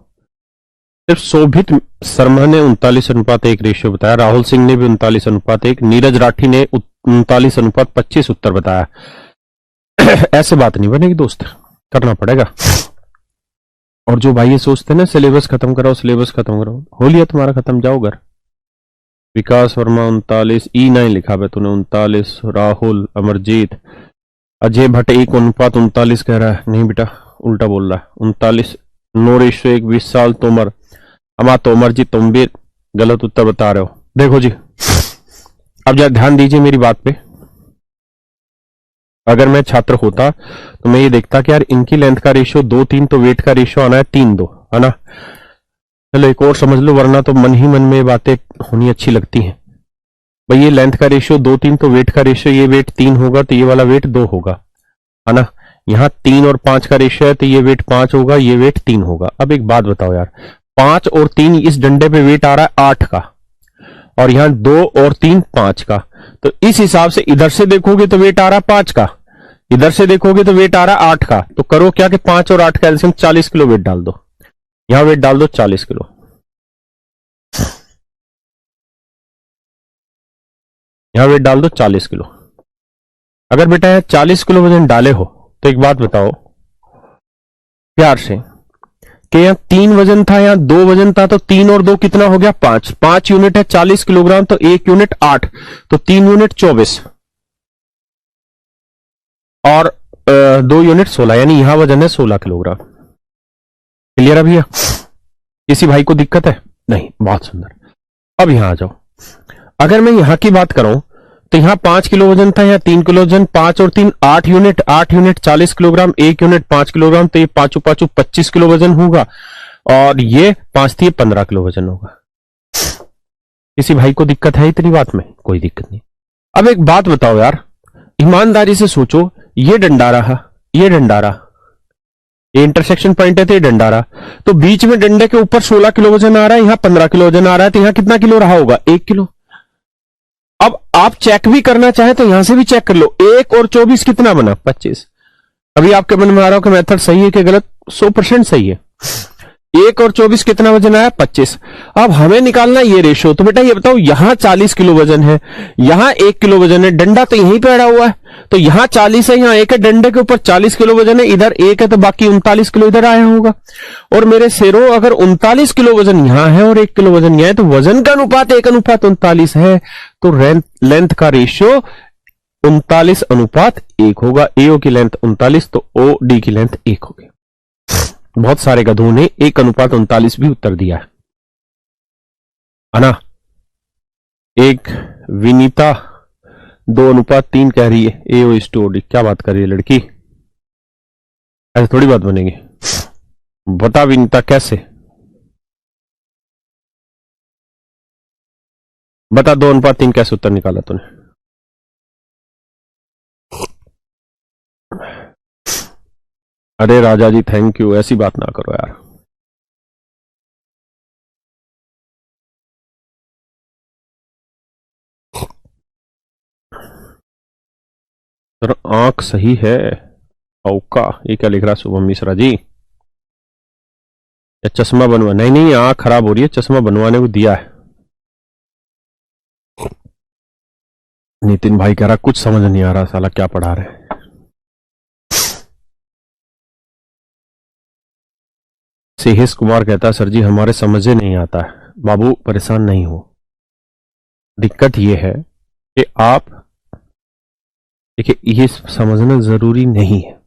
सिर्फ शोभित शर्मा ने 39:1 रेशियो बताया, राहुल सिंह ने भी 39:1, नीरज राठी ने 39:25 उत्तर बताया। ऐसे बात नहीं बनेगी दोस्त, करना पड़ेगा। और जो भाई ये सोचते ना सिलेबस खत्म कराओ, सिलेबस खत्म कराओ, हो लिया तुम्हारा खत्म, जाओ घर। विकास वर्मा 39, E9 लिखा है तूने 39, राहुल, अमरजीत, अजय भट्ट 1:39 कह रहा है, नहीं बेटा उल्टा बोल रहा है, 39, 9:1, 20 साल, तोमर, अमा तोमर जी तुम भी गलत उत्तर बता रहे हो। देखो जी, अब जरा ध्यान दीजिए मेरी बात पे। अगर मैं छात्र होता तो मैं ये देखता कि यार इनकी लेंथ का रेशियो 2-3, तो वेट का रेशियो आना है 3-2, है ना। चलो एक और समझ लो, वरना तो मन ही मन में बातें होनी अच्छी लगती हैं। भाई ये लेंथ का रेशियो 2-3, तो वेट का रेशियो, ये वेट 3 होगा तो ये वाला वेट 2 होगा, है ना। यहाँ 3 और 5 का रेशियो है तो ये वेट 5 होगा, ये वेट 3 होगा। अब एक बात बताओ यार, 5 और 3, इस डंडे पे वेट आ रहा है 8 का, और यहाँ 2 और 3 5 का, तो इस हिसाब से इधर से देखोगे तो वेट आ रहा है 5 का, इधर से देखोगे तो वेट आ रहा है 8 का। तो करो क्या कि 5 और 8 का एल्सियम 40 किलो वेट डाल दो, यहां वेट डाल दो 40 किलो, यहां वेट डाल दो 40 किलो। अगर बेटा यहां 40 किलो वजन डाले हो तो एक बात बताओ प्यार से, कि यहाँ 3 वजन था, यहाँ 2 वजन था, तो 3 और 2 कितना हो गया 5, 5 यूनिट है 40 किलोग्राम, तो 1 यूनिट 8, तो 3 यूनिट 24 और 2 यूनिट 16, यानी यहां वजन है 16 किलोग्राम। क्लियर है भैया? किसी भाई को दिक्कत है? नहीं, बहुत सुंदर। अब यहां आ जाओ, अगर मैं यहां की बात करूं तो यहां 5 किलो वजन था, यहां 3 किलो वजन, 5 और 3 8 unit, 8 unit 40 kilogram, 1 unit 5 kilogram, तो ये 5 25 किलो वजन होगा, और ये 5 थी 15 किलो वजन होगा। किसी भाई को दिक्कत है इतनी बात में? कोई दिक्कत नहीं। अब एक बात बताओ यार, ईमानदारी से सोचो, ये डंडा रहा, ये डंडा रहा, ये इंटरसेक्शन पॉइंट है तो ये डंडा रहा, तो बीच में डंडे के ऊपर 16 किलो वजन आ रहा है, यहां 15 किलो वजन आ रहा है, तो यहां कितना किलो रहा होगा? 1 किलो। अब आप चेक भी करना चाहे तो यहां से भी चेक कर लो, 1 और 24 कितना बना? 25। अभी आपके मन में आ रहा हो कि मेथड सही है कि गलत? 100% सही है। 1 और 24 कितना वजन आया? 25। अब हमें निकालना ये रेशियो, तो बेटा ये बताओ, यहां 40 किलो वजन है, यहां 1 किलो वजन है, डंडा तो यहीं पे अड़ा हुआ है, तो यहां 40 है, यहां 1 है, डंडे के ऊपर 40 किलो वजन है, इधर 1 है, तो बाकी 39 किलो इधर आया होगा। और मेरे शेरों, अगर 39 किलो वजन यहां है और 1 किलो वजन यहां है, तो वजन का अनुपात 1:39 है, तो लेंथ का रेशियो 39:1 होगा। एओ की लेंथ 39, तो ओ डी की लेंथ 1 होगी। बहुत सारे गधों ने 1:39 भी उत्तर दिया है ना। एक विनीता 2:3 कह रही है, एओ स्टोरी, क्या बात कर रही है लड़की, ऐसे थोड़ी बात बनेगी। बता विनीता कैसे, बता 2:3 कैसे उत्तर निकाला तूने? अरे राजा जी थैंक यू, ऐसी बात ना करो यार। सर आंख सही है, औका, ये क्या लिख रहा शुभम मिश्रा जी? या चश्मा बनवा? नहीं नहीं, आंख खराब हो रही है, चश्मा बनवाने को दिया है। नितिन भाई कह रहा कुछ समझ नहीं आ रहा, साला क्या पढ़ा रहे हैं। सेहेश कुमार कहता है, सर जी हमारे समझे नहीं आता है। बाबू परेशान नहीं हो, दिक्कत यह है कि आप देखिए, ये समझना जरूरी नहीं है,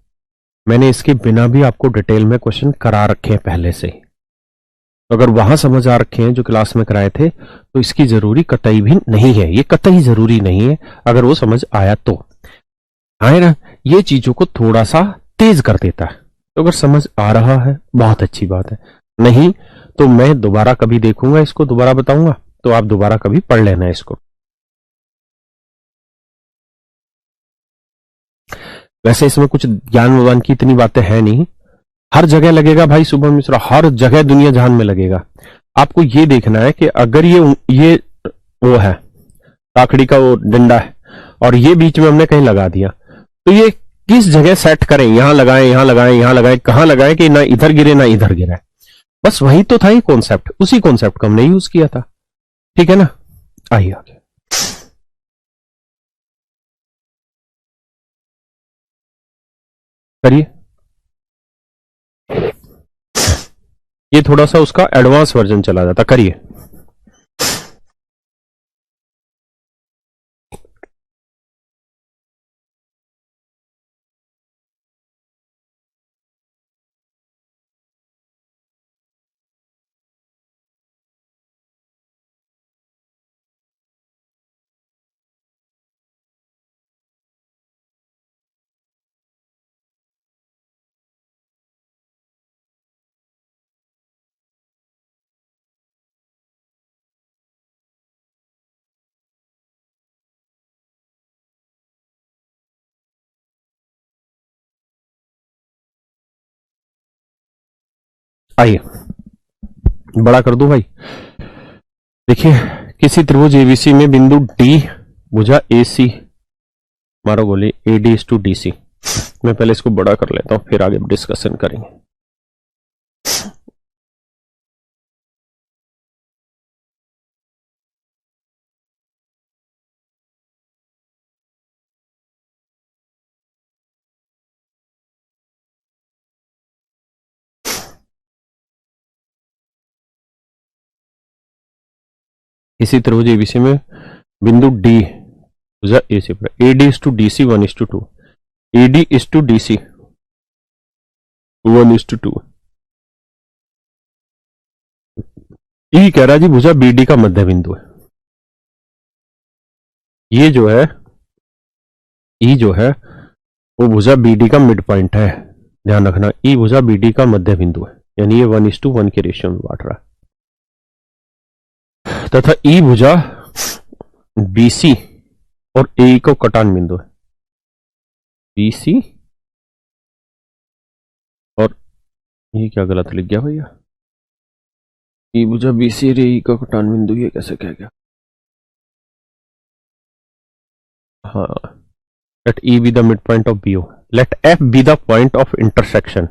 मैंने इसके बिना भी आपको डिटेल में क्वेश्चन करा रखे हैं पहले से ही, तो अगर वहां समझ आ रखे हैं जो क्लास में कराए थे, तो इसकी जरूरी कतई भी नहीं है, ये कतई जरूरी नहीं है अगर वो समझ आया तो। है ना, ये चीजों को थोड़ा सा तेज कर देता है, तो अगर समझ आ रहा है बहुत अच्छी बात है, नहीं तो मैं दोबारा कभी देखूंगा इसको, दोबारा बताऊंगा, तो आप दोबारा कभी पढ़ लेना इसको। वैसे इसमें कुछ ज्ञान विज्ञान की इतनी बातें हैं नहीं, हर जगह लगेगा भाई शुभम मिश्रा, हर जगह दुनिया जहान में लगेगा। आपको ये देखना है कि अगर ये वो है, काकड़ी का वो डंडा है, और ये बीच में हमने कहीं लगा दिया, तो ये किस जगह सेट करें, यहां लगाएं, यहां लगाएं, यहां लगाएं, कहां लगाएं कि ना इधर गिरे ना इधर गिरे। बस वही तो था ये कॉन्सेप्ट, उसी कॉन्सेप्ट को हमने यूज किया था। ठीक है ना, आइए आगे। करिए, ये थोड़ा सा उसका एडवांस वर्जन चला जाता। करिए, आइए बड़ा कर दूं भाई। देखिए, किसी त्रिभुज एबीसी में बिंदु डी भुजा एसी, मारो बोली एडी इज टू डीसी। मैं पहले इसको बड़ा कर लेता हूं, फिर आगे डिस्कशन करेंगे। किसी त्रिभुज एबीसी में बिंदु डी भुजा एसी पर AD is to DC 1:2, AD is to DC 1:2। E कह रहा है जी भुजा बीडी का मध्य बिंदु है। ये जो है ई जो है वो भुजा बीडी का मिड पॉइंट है, ध्यान रखना। ई भुजा बीडी का मध्य बिंदु है, यानी ये 1:1 के रेशियो में बांट रहा है। तथा ई भुजा बीसी और ए को कटान बिंदु है। बीसी और ये क्या गलत लिख गया भैया, ई भुजा बीसी और ए का कटान बिंदु, ये कैसे कह गया। हाँ, let E be the midpoint of BO, let F be the point of intersection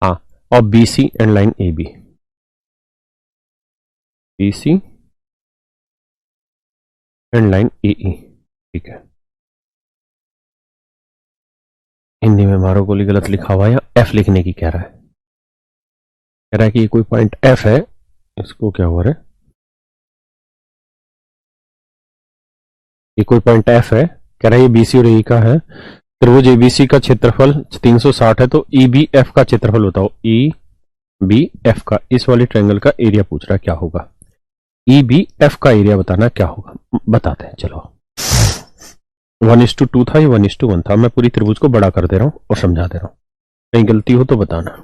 of BC and line AB। BC and line AE, ठीक है। हिंदी में मारो गोली गलत लिखा हुआ है, या F लिखने की कह रहा है। कह रहा है कि ये कोई पॉइंट F है, इसको क्या हुआ है, ये कोई पॉइंट F है, कह रहा है ये BC और AE का है। त्रिभुज ABC का क्षेत्रफल 360 है, तो EBF का क्षेत्रफल बताओ। EBF का, इस वाले ट्रायंगल का एरिया पूछ रहा है, क्या होगा। EBF का एरिया बताना क्या होगा, बताते हैं। चलो, 1:2 था, ये 1:1 था। मैं पूरी त्रिभुज को बड़ा कर दे रहा हूं और समझा दे रहा हूं, कहीं गलती हो तो बताना।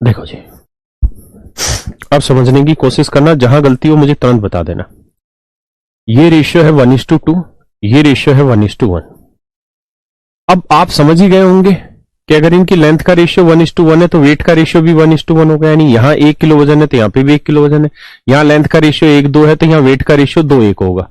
देखो जी, अब समझने की कोशिश करना, जहां गलती हो मुझे तुरंत बता देना। ये रेशियो है 1:2, ये रेशियो है 1:1। अब आप समझ ही गए होंगे कि अगर इनकी लेंथ का रेशियो 1:1 है तो वेट का रेशियो भी 1:1 होगा। यानी यहां 1 किलो वजन है तो यहां पे भी 1 किलो वजन है। यहां लेंथ का रेशियो 1:2 है तो यहां वेट का रेशियो 2:1 होगा।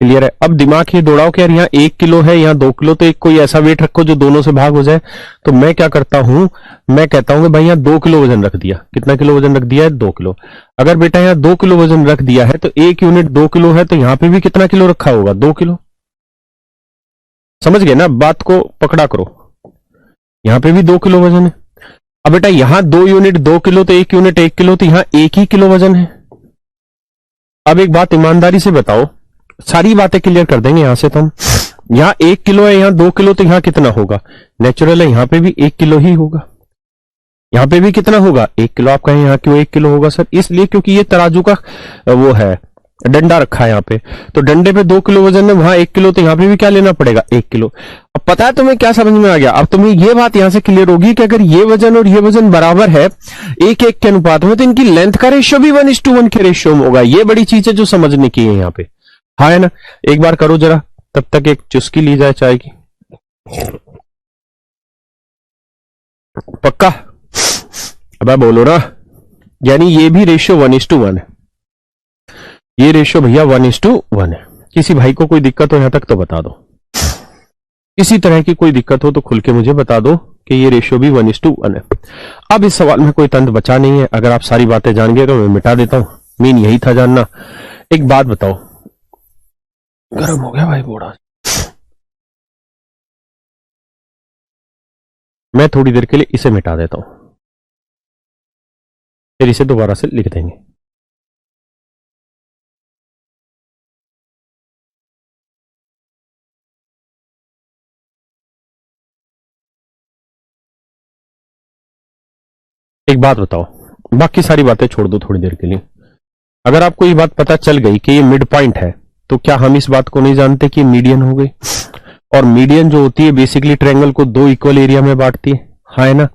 क्लियर है। अब दिमाग ये दौड़ाओ कि यार यहाँ 1 किलो है, यहाँ 2 किलो, तो एक कोई ऐसा वेट रखो जो दोनों से भाग हो जाए। तो मैं क्या करता हूं, मैं कहता हूं कि भाई यहाँ 2 किलो वजन रख दिया। कितना किलो वजन रख दिया है, 2 किलो। अगर बेटा यहाँ 2 किलो वजन रख दिया है तो 1 यूनिट 2 किलो है, तो यहाँ पे भी कितना किलो रखा होगा, 2 किलो। समझ गए ना, बात को पकड़ा करो। यहाँ पे भी 2 किलो वजन है। अब बेटा यहाँ 2 यूनिट 2 किलो, तो 1 यूनिट 1 किलो, तो यहाँ 1 ही किलो वजन है। अब एक बात ईमानदारी से बताओ, सारी बातें क्लियर कर देंगे यहां से। तो हम यहाँ 1 किलो है, यहाँ 2 किलो, तो यहाँ कितना होगा, नेचुरल है यहाँ पे भी 1 किलो ही होगा। यहाँ पे भी कितना होगा, 1 किलो। आप कहें यहाँ क्यों 1 किलो होगा सर, इसलिए क्योंकि ये तराजू का वो है, डंडा रखा है यहाँ पे, तो डंडे पे 2 किलो वजन है, वहां 1 किलो, तो यहाँ पे भी क्या लेना पड़ेगा, 1 किलो। अब पता है तुम्हें क्या समझ में आ गया? अब तुम्हें ये बात यहां से क्लियर होगी कि अगर ये वजन और ये वजन बराबर है 1:1 के अनुपात में, तो इनकी लेंथ का रेशियो भी 1:1 के रेशियो में होगा। ये बड़ी चीज है जो समझने की है यहाँ पे। हाँ है ना? एक बार करो जरा, तब तक एक चुस्की ली जाए चाय की। पक्का? अब बोलो ना। यानी ये भी रेशियो 1:1 है, ये रेशियो भैया 1:1 है। किसी भाई को कोई दिक्कत हो यहां तक तो बता दो, किसी तरह की कोई दिक्कत हो तो खुल के मुझे बता दो कि ये रेशियो भी 1:1 है। अब इस सवाल में कोई तंत्र बचा नहीं है। अगर आप सारी बातें जान गए तो मैं मिटा देता हूं, मीन यही था जानना। एक बात बताओ, गर्म हो गया भाई बोड़ा, मैं थोड़ी देर के लिए इसे मिटा देता हूं, फिर इसे दोबारा से लिख देंगे। एक बात बताओ, बाकी सारी बातें छोड़ दो थोड़ी देर के लिए। अगर आपको ये बात पता चल गई कि ये मिड पॉइंट है, तो क्या हम इस बात को नहीं जानते कि मीडियन हो गई? और मीडियन जो होती है बेसिकली ट्रायंगल को 2 इक्वल एरिया में बांटती है। हाँ है ना?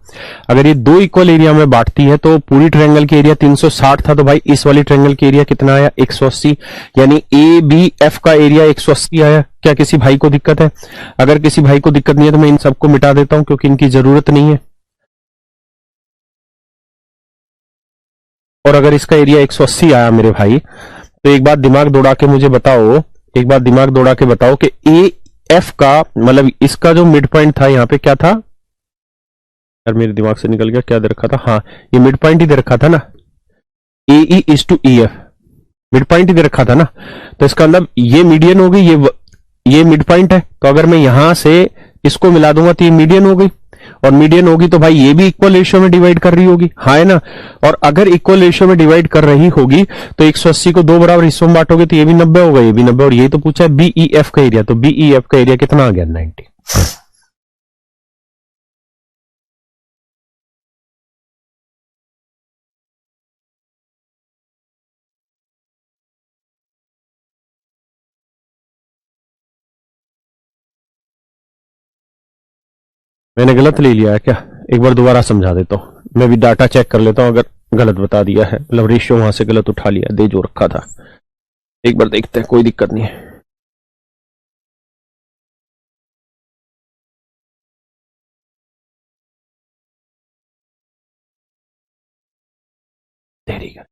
अगर ये 2 इक्वल एरिया में बांटती है तो पूरी ट्रायंगल की एरिया 360 था, तो भाई इस वाली ट्रायंगल की एरिया कितना आया? 180। यानी ए बी एफ का एरिया 180 आया। क्या किसी भाई को दिक्कत है? अगर किसी भाई को दिक्कत नहीं है तो मैं इन सबको मिटा देता हूं, क्योंकि इनकी जरूरत नहीं है। और अगर इसका एरिया 180 आया मेरे भाई, तो एक बात दिमाग दौड़ा के मुझे बताओ, एक बात दिमाग दौड़ा के बताओ कि ए एफ का मतलब इसका जो मिड पॉइंट था यहाँ पे क्या था यार? मेरे दिमाग से निकल गया, क्या दे रखा था? हाँ, ये मिड पॉइंट ही दे रखा था ना, A E is to E F, mid point ही दे रखा था ना। तो इसका मतलब ये मीडियन हो गई, ये मिड पॉइंट है। तो अगर मैं यहां से इसको मिला दूंगा तो ये मीडियन हो गई, और मीडियन होगी तो भाई ये भी इक्वल रेशियो में डिवाइड कर रही होगी। हाँ है ना? और अगर इक्वल रेशियो में डिवाइड कर रही होगी तो 180 को 2 बराबर हिस्सों में बांटोगे तो ये भी 90 होगा, ये भी 90। और ये तो पूछा है बीई एफ का एरिया, तो बीई एफ का एरिया कितना आ गया? 90। मैंने गलत ले लिया है क्या? एक बार दोबारा समझा देता हूं, मैं भी डाटा चेक कर लेता हूं, अगर गलत बता दिया है, मतलब रेशियो वहां से गलत उठा लिया, दे जो रखा था। एक बार देखते हैं, कोई दिक्कत नहीं है। देरी कर,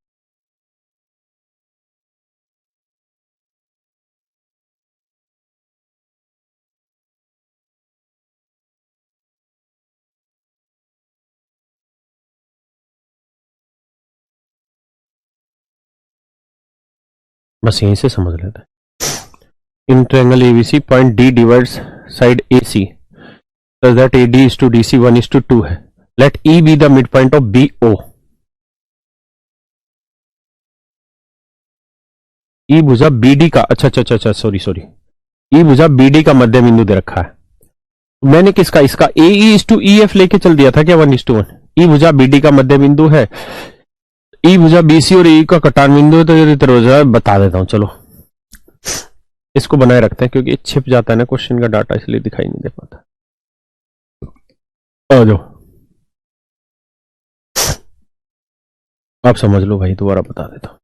बस यहीं से समझ लेते हैं। In triangle ABC point D divides side AC such that AD is to DC 1:2 है। Let E be the midpoint of BO। E भुजा BD का, अच्छा सॉरी, E भुजा BD का मध्य बिंदु दे रखा है। मैंने किसका, इसका AE is to EF लेके चल दिया था क्या 1:1? E भुजा BD का मध्य बिंदु है, E भुजा BC और E का कटान बिंदु है, तो ये तरह बता देता हूं। चलो इसको बनाए रखते हैं, क्योंकि छिप जाता है ना क्वेश्चन का डाटा, इसलिए दिखाई नहीं दे पाता। आ जाओ, आप समझ लो भाई, दोबारा बता देता हूं।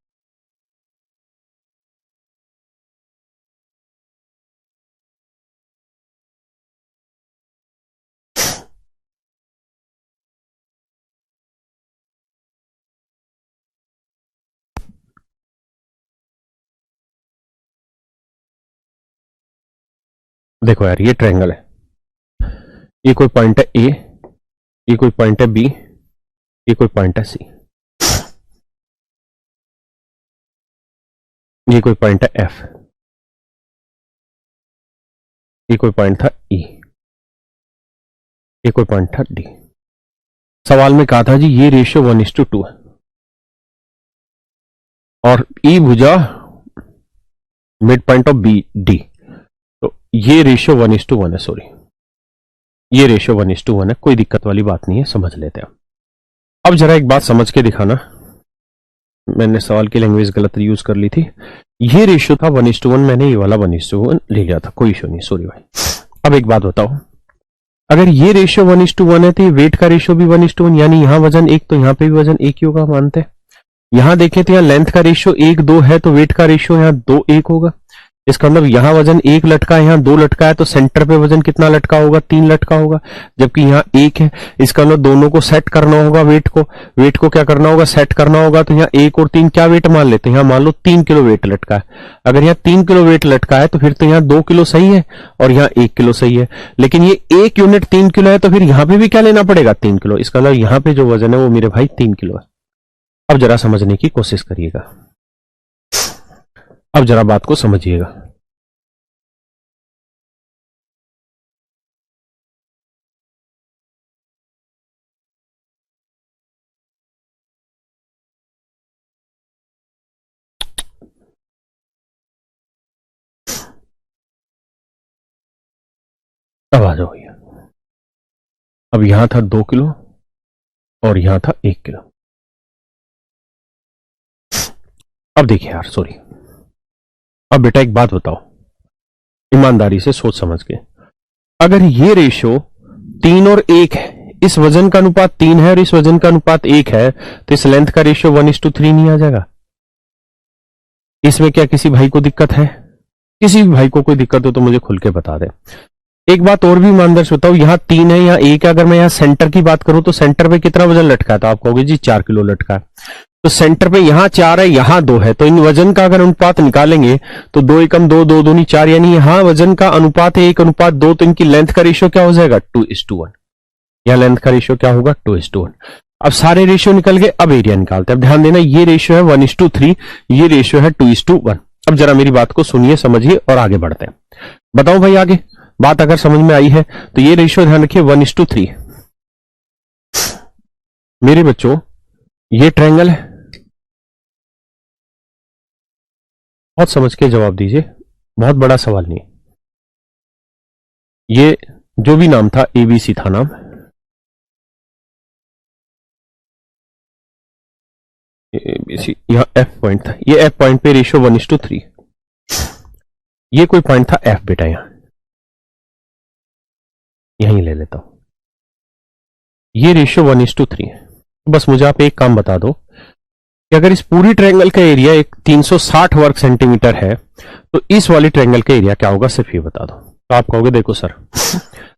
देखो यार, ये ट्रायंगल है, ये कोई पॉइंट है ए, ये कोई पॉइंट है बी, ये कोई पॉइंट है सी, ये कोई पॉइंट है एफ, ये कोई पॉइंट था ई, ये कोई पॉइंट था डी। सवाल में कहा था जी ये रेशियो 1:2 है, और ई भुजा mid point of B D, तो ये रेशियो 1:1 है। सॉरी, ये रेशियो 1:1 है, कोई दिक्कत वाली बात नहीं है, समझ लेते हैं। अब जरा एक बात समझ के दिखाना, मैंने सवाल की लैंग्वेज गलत यूज कर ली थी। ये रेशियो था 1:1, मैंने ये वाला 1:1 ले लिया था, कोई इशू नहीं, सॉरी भाई। अब एक बात बताओ, अगर ये रेशियो 1:1 है तो ये वेट का रेशियो भी 1:1, यानी यहां वजन एक तो यहां पे भी वजन एक ही होगा, मानते हैं। यहां देखें तो यहाँ लेंथ का रेशियो 1:2 है तो वेट का रेशियो यहाँ 2:1 होगा। इसका मतलब यहाँ वजन एक लटका है, यहाँ दो लटका है, तो सेंटर पे वजन कितना लटका होगा, 3 लटका होगा, जबकि यहाँ एक है। इसका मतलब दोनों को सेट करना होगा, वेट को क्या करना होगा, सेट करना होगा। तो यहाँ 1 और 3 क्या वेट मान लेते हैं, यहाँ मान लो 3 किलो वेट लटका है। अगर यहाँ 3 किलो वेट लटका है तो फिर तो यहाँ 2 किलो सही है और यहाँ 1 किलो सही है। लेकिन ये 1 यूनिट 3 किलो है तो फिर यहाँ पे भी क्या लेना पड़ेगा, 3 किलो। इसका मतलब यहाँ पे जो वजन है वो मेरे भाई 3 किलो है। अब जरा समझने की कोशिश करिएगा, अब जरा बात को समझिएगा। अब आ जाओ भैया, अब यहां था 2 किलो और यहां था 1 किलो। अब देखिए यार, सॉरी, अब बेटा एक बात बताओ, ईमानदारी से सोच समझ के, अगर ये रेशो 3 और 1 है, इस वजन का अनुपात 3 है और इस वजन का अनुपात 1 है, तो इस लेंथ का रेशियो 1:3 नहीं आ जाएगा? इसमें क्या किसी भाई को दिक्कत है? किसी भी भाई को कोई दिक्कत हो तो मुझे खुल के बता दे। एक बात और भी ईमानदार से बताओ, यहाँ 3 है, यहाँ 1 है, अगर मैं यहाँ सेंटर की बात करूं तो सेंटर पे कितना वजन लटका है, तो आप कहोगे जी 4 किलो लटका है। तो सेंटर पे यहाँ 4 है, यहाँ 2 है, तो इन वजन का अगर अनुपात निकालेंगे तो 2 एकम 2, 2 दूनी 4, यानी यहाँ वजन का अनुपात है 1:2, तो इनकी लेंथ का रेशियो क्या हो जाएगा, 2:1। यहाँ लेंथ का रेशियो क्या होगा, 2:1। अब सारे रेशियो निकल गए, अब एरिया निकालते हैं। अब ध्यान देना, ये रेशियो है 1:3, ये रेशियो है 2:1। अब जरा मेरी बात को सुनिए, समझिए और आगे बढ़ते हैं। बताओ भाई, आगे बात अगर समझ में आई है तो ये रेशियो ध्यान रखिए 1:3। मेरे बच्चों, ये ट्रायंगल है, बहुत समझ के जवाब दीजिए, बहुत बड़ा सवाल नहीं। ये जो भी नाम था, एबीसी था नाम, एबीसी, यहां एफ पॉइंट था, ये एफ पॉइंट पे रेशियो 1:3। ये कोई पॉइंट था एफ बेटा, यहीं ले लेता हूं, ये रेशियो 1:3 है। बस मुझे आप एक काम बता दो कि अगर इस पूरी ट्रायंगल का एरिया एक 360 वर्ग सेंटीमीटर है तो इस वाली ट्रायंगल का एरिया क्या होगा, सिर्फ ये बता दो। तो आप कहोगे देखो सर,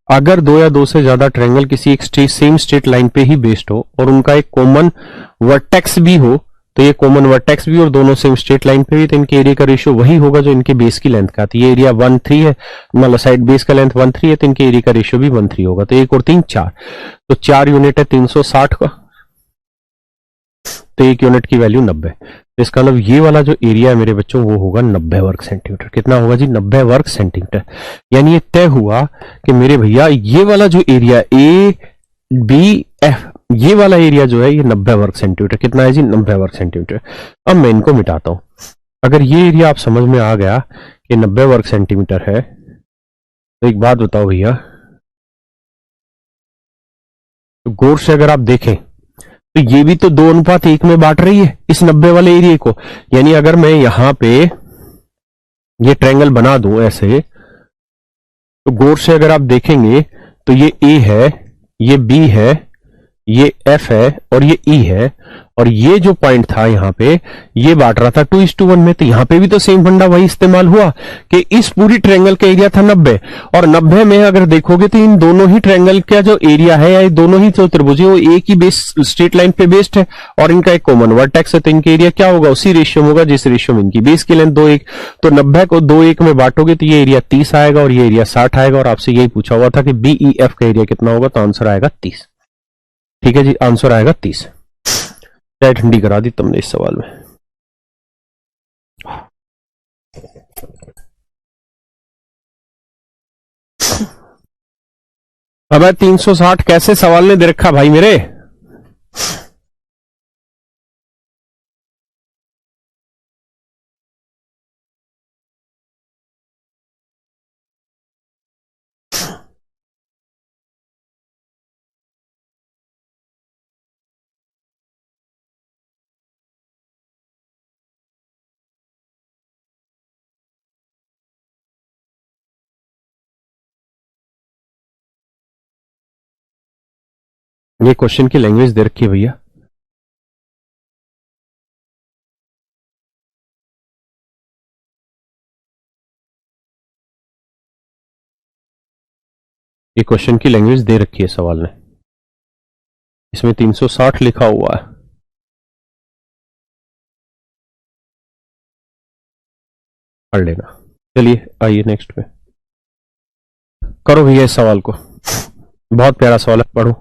अगर दो या दो से ज्यादा ट्रायंगल किसी एक सेम स्ट्रेट लाइन पे ही बेस्ड हो और उनका एक कॉमन वर्टेक्स भी हो, तो ये कॉमन वर्टेक्स भी और दोनों सेम स्ट्रेट लाइन पे भी, तो इनके एरिया का रेशियो वही होगा जो इनके बेस की लेंथ का। तो ये एरिया 1:3 है, मतलब साइड बेस का लेंथ 1:3 है, तो इनके एरिया का रेशियो भी 1:3 होगा। तो 1 और 3 4, तो 4 यूनिट है 360 का, तो 1 यूनिट की वैल्यू 90। तो इसका मतलब ये वाला जो एरिया है मेरे बच्चों वो होगा 90 वर्ग सेंटीमीटर। कितना होगा जी, 90 वर्ग सेंटीमीटर। यानी ये तय हुआ कि मेरे भैया ये वाला जो एरिया ए बी एफ, ये वाला एरिया जो है ये 90 वर्ग सेंटीमीटर। कितना है जी, 90 वर्ग सेंटीमीटर। अब मैं इनको मिटाता हूं। अगर ये एरिया आप समझ में आ गया कि 90 वर्ग सेंटीमीटर है, तो एक बात बताओ भैया, तो गौर से अगर आप देखें तो ये भी तो 2:1 में बांट रही है इस 90 वाले एरिया को। यानी अगर मैं यहां पे ये ट्रायंगल बना दूं ऐसे, तो गौर से अगर आप देखेंगे तो ये ए है, ये बी है, ये एफ है और ये ई है, और ये जो पॉइंट था यहां पे ये बांट रहा था 2:1 में। तो यहां पे भी तो सेम फंडा वही इस्तेमाल हुआ कि इस पूरी ट्रायंगल का एरिया था 90, और 90 में अगर देखोगे तो इन दोनों ही ट्रायंगल का जो एरिया है, या दोनों ही जो त्रिभुज है वो एक ही बेस स्ट्रेट लाइन पे बेस्ड है और इनका एक कॉमन वर्टेक्स है, तो इनका एरिया क्या होगा, उसी रेशियो में होगा जिस रेशियो में इनकी बेस की लेंथ 2:1। तो 90 को 2:1 में बांटोगे तो ये एरिया 30 आएगा और ये एरिया 60 आएगा, और आपसे यही पूछा हुआ था कि बीई एफ का एरिया कितना होगा, तो आंसर आएगा 30। ठीक है जी, आंसर आएगा 30। चाय ठंडी करा दी तुमने इस सवाल में। अब 360 कैसे सवाल ने दे रखा भाई मेरे। ये क्वेश्चन की लैंग्वेज दे रखी है भैया। ये क्वेश्चन की लैंग्वेज दे रखी है सवाल ने, इसमें 360 लिखा हुआ है। पढ़ लेना। चलिए आइए नेक्स्ट पे, करो भैया इस सवाल को, बहुत प्यारा सवाल है, पढ़ो।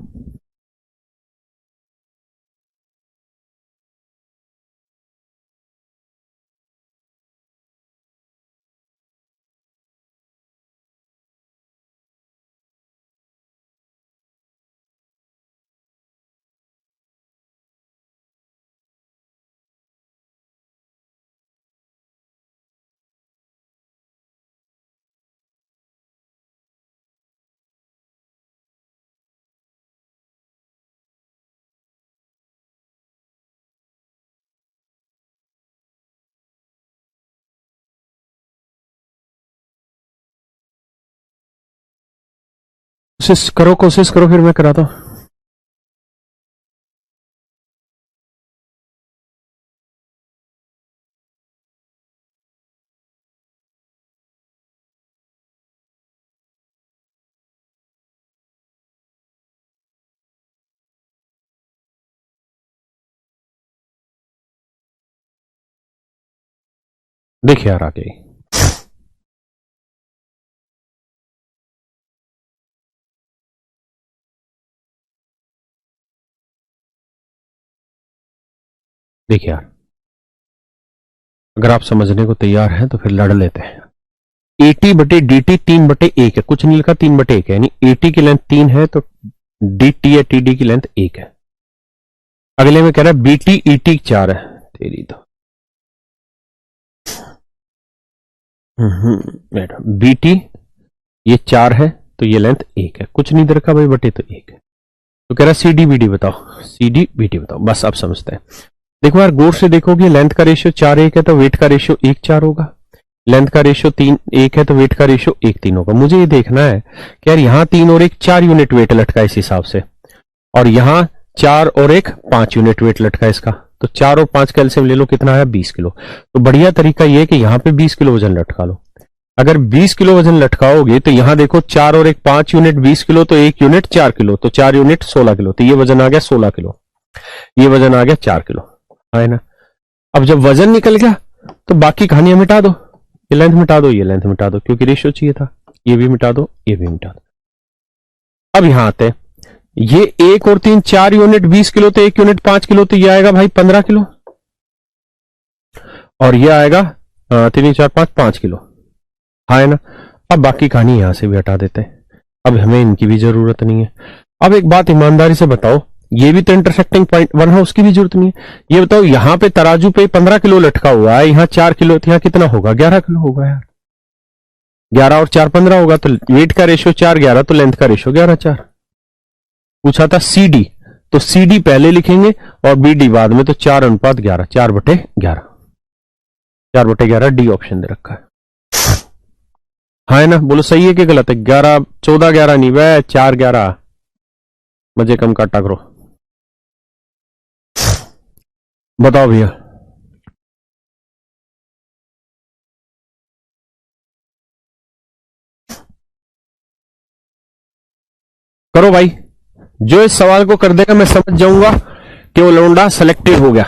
कोशिश करो फिर मैं कराता हूं। देखिए यार आगे, देखिए यार, अगर आप समझने को तैयार हैं तो फिर लड़ लेते हैं। एटी बटे डी टी 3/1 है, कुछ नहीं लिखा, 3/1 है, यानी एटी की लेंथ 3 है तो डी टी या टी डी की लेंथ 1 है। अगले में कह रहा है बीटी ईटी 4 है, तेरी तो बीटी ये 4 है तो ये लेंथ 1 है, कुछ नहीं दे रखा भाई, बटे तो 1 है। तो कह रहा है सी डी बी डी बताओ, सी डी बी डी बताओ, बस आप समझते हैं। देखो यार गौर से देखोगे, लेंथ का रेशियो 4:1 है तो वेट का रेशियो 1:4 होगा, लेंथ का रेशियो 3:1 है तो वेट का रेशियो 1:3 होगा। मुझे ये देखना है कि यार यहां 3 और 1 4 यूनिट वेट लटका इस हिसाब से, और यहां 4 और 1 5 यूनिट वेट लटका इसका, तो 4 और 5 कैल्शियम ले लो, कितना है 20 किलो। तो बढ़िया तरीका यह है कि यहां पे 20 किलो वजन लटका लो। अगर 20 किलो वजन लटकाओगे तो यहां देखो 4 और 1 5 यूनिट 20 किलो, तो 1 यूनिट 4 किलो, तो 4 यूनिट 16 किलो, तो ये वजन आ गया 16 किलो, ये वजन आ गया 4 किलो, है ना। अब जब वजन निकल गया तो बाकी कहानियां मिटा दो, ये लेंथ मिटा दो, ये लेंथ मिटा दो, क्योंकि रेशियो चाहिए था, ये भी मिटा दो, ये भी मिटा दो। अब यहां आते हैं, ये 1 और 3 4 यूनिट 20 किलो, तो 1 यूनिट 5 किलो, तो ये आएगा भाई 15 किलो, और ये आएगा 3 4 5 5 किलो, है ना। अब बाकी कहानी यहां से भी हटा देते हैं, अब हमें इनकी भी जरूरत नहीं है। अब एक बात ईमानदारी से बताओ, ये भी तो इंटरसेक्टिंग पॉइंट 1 है, उसकी भी जरूरत नहीं है। ये बताओ यहां पे तराजू पे 15 किलो लटका हुआ है, यहां 4 किलो, तो यहां कितना होगा 11 किलो होगा यार, 11 और 4 15 होगा, तो वेट का रेशियो 4 11, तो लेंथ का रेशियो 11 4। पूछा था सी डी, तो सी डी पहले लिखेंगे और बी डी बाद में, तो 4:11, 4/11, 4/11 डी ऑप्शन दे रखा है, हाँ ना। बोलो सही है कि गलत है? 11 14 11 नहीं वह 4 11, मजे कम काटा करो, बताओ भैया। करो भाई, जो इस सवाल को कर देगा मैं समझ जाऊंगा कि वो लौंडा सेलेक्टेड हो गया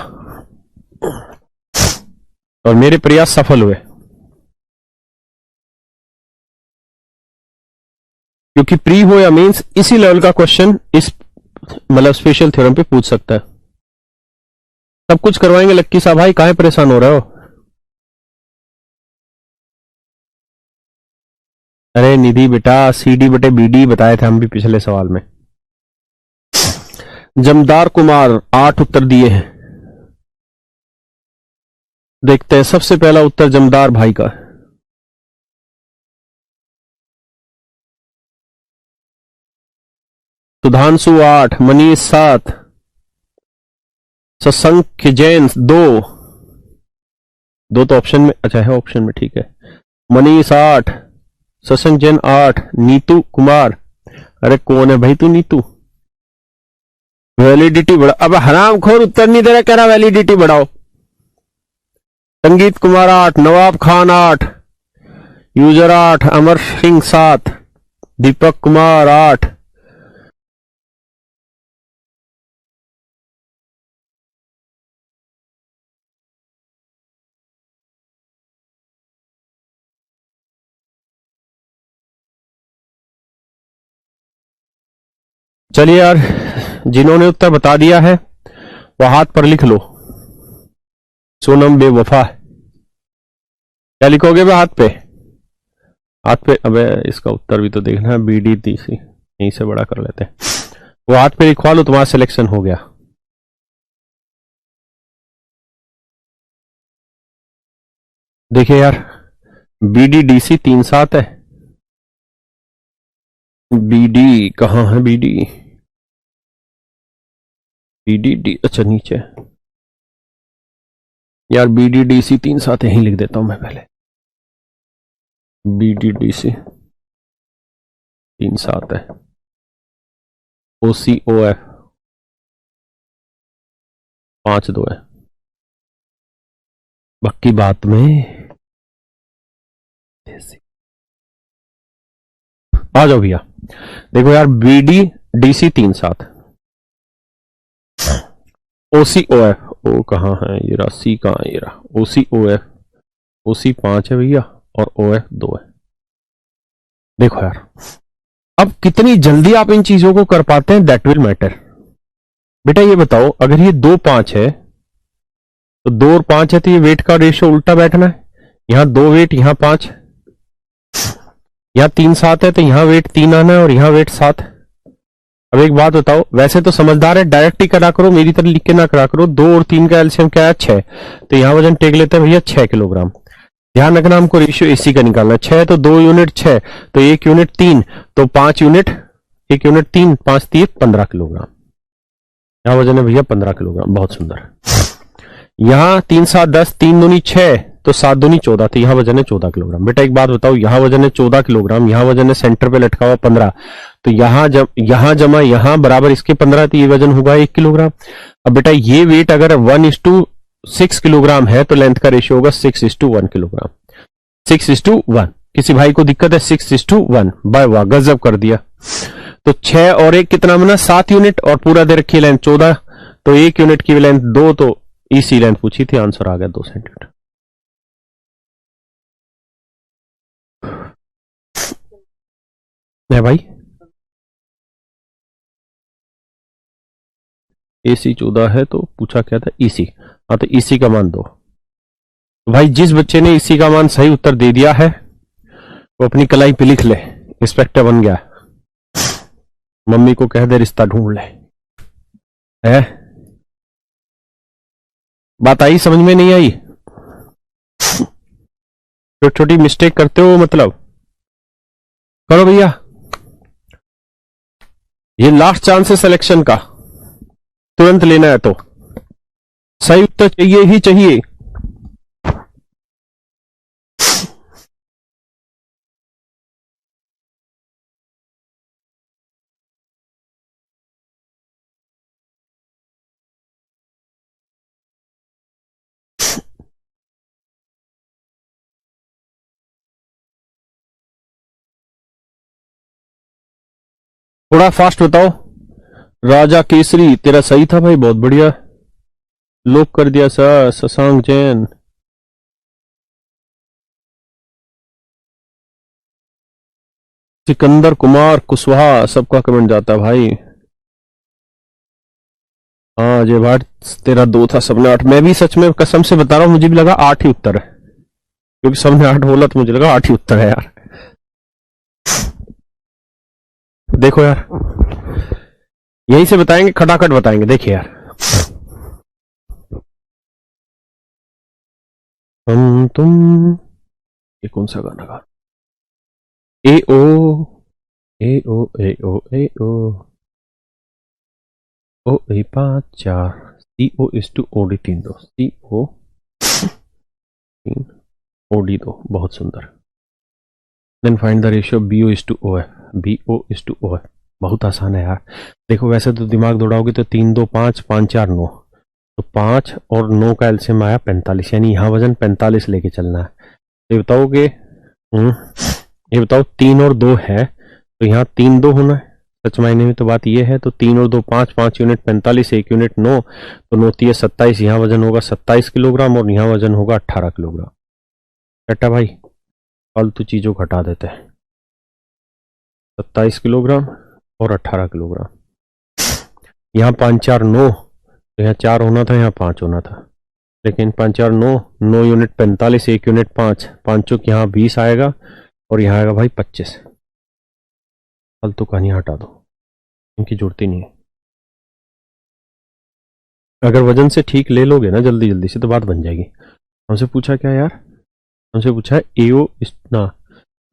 और मेरे प्रयास सफल हुए, क्योंकि प्री हो या मींस इसी लेवल का क्वेश्चन इस मतलब स्पेशल थ्योरम पे पूछ सकता है। सब कुछ करवाएंगे लक्की साहब, भाई काहे परेशान हो रहे हो? अरे निधि बेटा, सीडी बटे बीडी बताए थे हम भी पिछले सवाल में। जमदार कुमार 8 उत्तर दिए हैं, देखते हैं। सबसे पहला उत्तर जमदार भाई का, सुधांशु 8, मनीष 7, सशंक जैन 2 तो ऑप्शन में, अच्छा है ऑप्शन में, ठीक है। मनीष 8, शशंक जैन 8, नीतू कुमार, अरे कौन है भाई तू नीतू? वैलिडिटी बढ़ा, अब हरामखोर उत्तर नहीं दे रहा, कह रहा वैलिडिटी बढ़ाओ। संगीत कुमार 8, नवाब खान 8, यूजर 8, अमर सिंह 7, दीपक कुमार 8। चलिए यार, जिन्होंने उत्तर बता दिया है वो हाथ पर लिख लो। सोनम बेवफा, क्या लिखोगे बे हाथ पे? हाथ पे, अबे इसका उत्तर भी तो देखना है। BD DC यहीं से बड़ा कर लेते हैं। वो हाथ पे लिखवा लो, तुम्हारा सिलेक्शन हो गया। देखिए यार, BD DC 3-7 है। BD कहाँ है? BD अच्छा नीचे यार। BD DC 3-7 यहीं लिख देता हूं मैं पहले। BD DC 3-7 है। OCOF 5-2 है। बाकी बात में आ जाओ भैया। देखो यार, BD DC 3-7, OCOF, ओ कहाँ है ये रहा, C कहाँ है ये रहा, OCOF, OC 5 है भैया और OF 2 है। देखो यार, अब कितनी जल्दी आप इन चीजों को कर पाते हैं, दैट विल मैटर। बेटा ये बताओ, अगर ये 2-5 है तो 2 और 5 है तो ये वेट का रेशियो उल्टा बैठना है। यहां 2 वेट, यहां 5, यहां 3-7 है तो यहां वेट 3 आना है और यहां वेट 7। अब एक बात बताओ, वैसे तो समझदार है, डायरेक्ट ही करा करो, मेरी तरह लिख के ना करा करो। 2 और 3 का एलसीएम क्या है? 6। तो यहां वजन टेक लेते हैं भैया 6 किलोग्राम। ध्यान रखना, हमको रेशियो AC का निकालना है। 6 तो 2 यूनिट 6, तो 1 यूनिट 3, तो 5 यूनिट, 1 यूनिट 3, 5 3 15 किलोग्राम। यहां वजन है भैया 15 किलोग्राम। बहुत सुंदर। यहां 3 7 10, 3 दूनी 6, तो 7 दूनी 14, तो यहां वजन है 14 किलोग्राम। बेटा एक बात बताओ, यहां वजन है 14 किलोग्राम, यहां वजन है सेंटर पे लटका हुआ 15, तो यहां जमा यहां बराबर इसके 15, तो ये वजन होगा 1 किलोग्राम। अब बेटा ये वेट अगर 1:6 किलोग्राम है तो लेंथ का रेशियो होगा 6:1 किलोग्राम। 6:1। किसी भाई को दिक्कत है? 6:1। बाय वाह, गजब कर दिया। तो 6 और 1 कितना बना? 7 यूनिट, और पूरा दे रखी लेंथ 14, तो 1 यूनिट की लेंथ 2, तो इसी लेंथ पूछी थी, आंसर आ गया 2 सेंटीमीटर। है भाई, AC 14 है तो पूछा क्या था? EC। हाँ, तो EC का मान 2। भाई जिस बच्चे ने EC का मान सही उत्तर दे दिया है वो अपनी कलाई पे लिख ले, इंस्पेक्टर बन गया। मम्मी को कह दे रिश्ता ढूंढ ले। है बात आई? समझ में नहीं आई? छोटी छोटी मिस्टेक करते हो मतलब। करो भैया, ये लास्ट चांस है सिलेक्शन का, तुरंत लेना है तो सही उत्तर चाहिए ही चाहिए। थोड़ा फास्ट बताओ। राजा केसरी तेरा सही था भाई, बहुत बढ़िया, लोक कर दिया सर। शशांक जैन, सिकंदर कुमार कुशवाहा, सबका कमेंट जाता है भाई। हाँ अजय भाट, तेरा 2 था, सबने 8। मैं भी सच में कसम से बता रहा हूं, मुझे भी लगा 8 ही उत्तर है, क्योंकि सबने 8 बोला तो मुझे लगा 8 ही उत्तर है यार। देखो यार, यहीं से बताएंगे, खटाखट बताएंगे। देखिए यार, हम तुम, ये कौन सा गाना गा? ए ओ ए ओ ए ओ ए ओ ओ ए 5 4 CO OD 3 2 CO 3 OD 2। बहुत सुंदर। Then find the ratio BO/OF। BO/OF बहुत आसान है यार। देखो वैसे तो दिमाग दौड़ाओगे तो 3 2 5 5 4 9, तो 5 और 9 का एलसीएम आया 45, यानी यहाँ वजन 45 लेके चलना है। तो ये बताओगे ये बताओ 3 और 2 है तो यहाँ 3 2 होना है, सच मायने में तो बात ये है। तो 3 और 2 5, 5 यूनिट 45, 1 यूनिट 9, तो 9 3 27, यहाँ वजन होगा 27 किलोग्राम और यहाँ वजन होगा 18 किलोग्राम। बेटा भाई फालतू चीजों को हटा देते हैं, 27 किलोग्राम और 18 किलोग्राम। यहाँ 5 4 9, तो यहाँ 4 होना था, यहाँ 5 होना था, लेकिन 5 4 9, 9 यूनिट 45, 1 यूनिट 5, 5 चौक यहाँ 20 आएगा और यहाँ आएगा भाई 25। फालतू कहानी हटा दो, इनकी जरूरत ही नहीं है। अगर वजन से ठीक ले लोगे ना जल्दी जल्दी से तो बात बन जाएगी। हमसे पूछा क्या यार, हमसे पूछा है एओ ना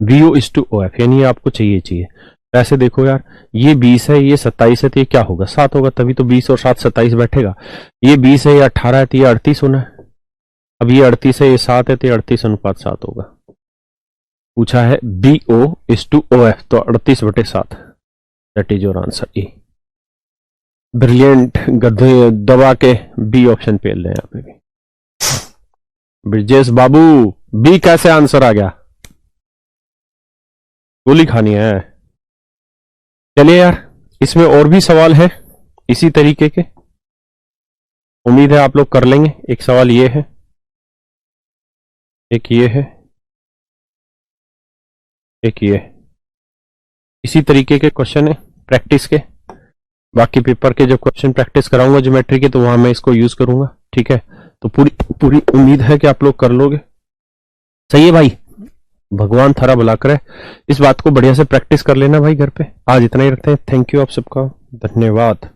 VO/OF, यानी आपको चाहिए। ऐसे देखो यार, ये 20 है, ये 27 है, तो ये क्या होगा 7 होगा, तभी तो 20 और 7 27 बैठेगा। ये 20 है, ये 18 है, तो ये 38 होना है। अब ये 38 है, ये 7 है, तो 38:7 होगा। पूछा है BO/OF, तो 38/7, that is your answer A. Brilliant, गधे दबा के बी ऑप्शन पे ले यहाँ पे भी। ब्रिजेश बाबू बी कैसे आंसर आ गया, गोली खानी है। चलिए यार, इसमें और भी सवाल है इसी तरीके के, उम्मीद है आप लोग कर लेंगे। एक सवाल ये है, एक ये है, एक ये है, इसी तरीके के क्वेश्चन है प्रैक्टिस के। बाकी पेपर के जब क्वेश्चन प्रैक्टिस कराऊंगा ज्योमेट्री के, तो वहां मैं इसको यूज करूंगा, ठीक है। तो पूरी उम्मीद है कि आप लोग कर लोगे। सही है भाई, भगवान थारा भला करे। इस बात को बढ़िया से प्रैक्टिस कर लेना भाई घर पे। आज इतना ही रखते हैं, थैंक यू आप सबका, धन्यवाद।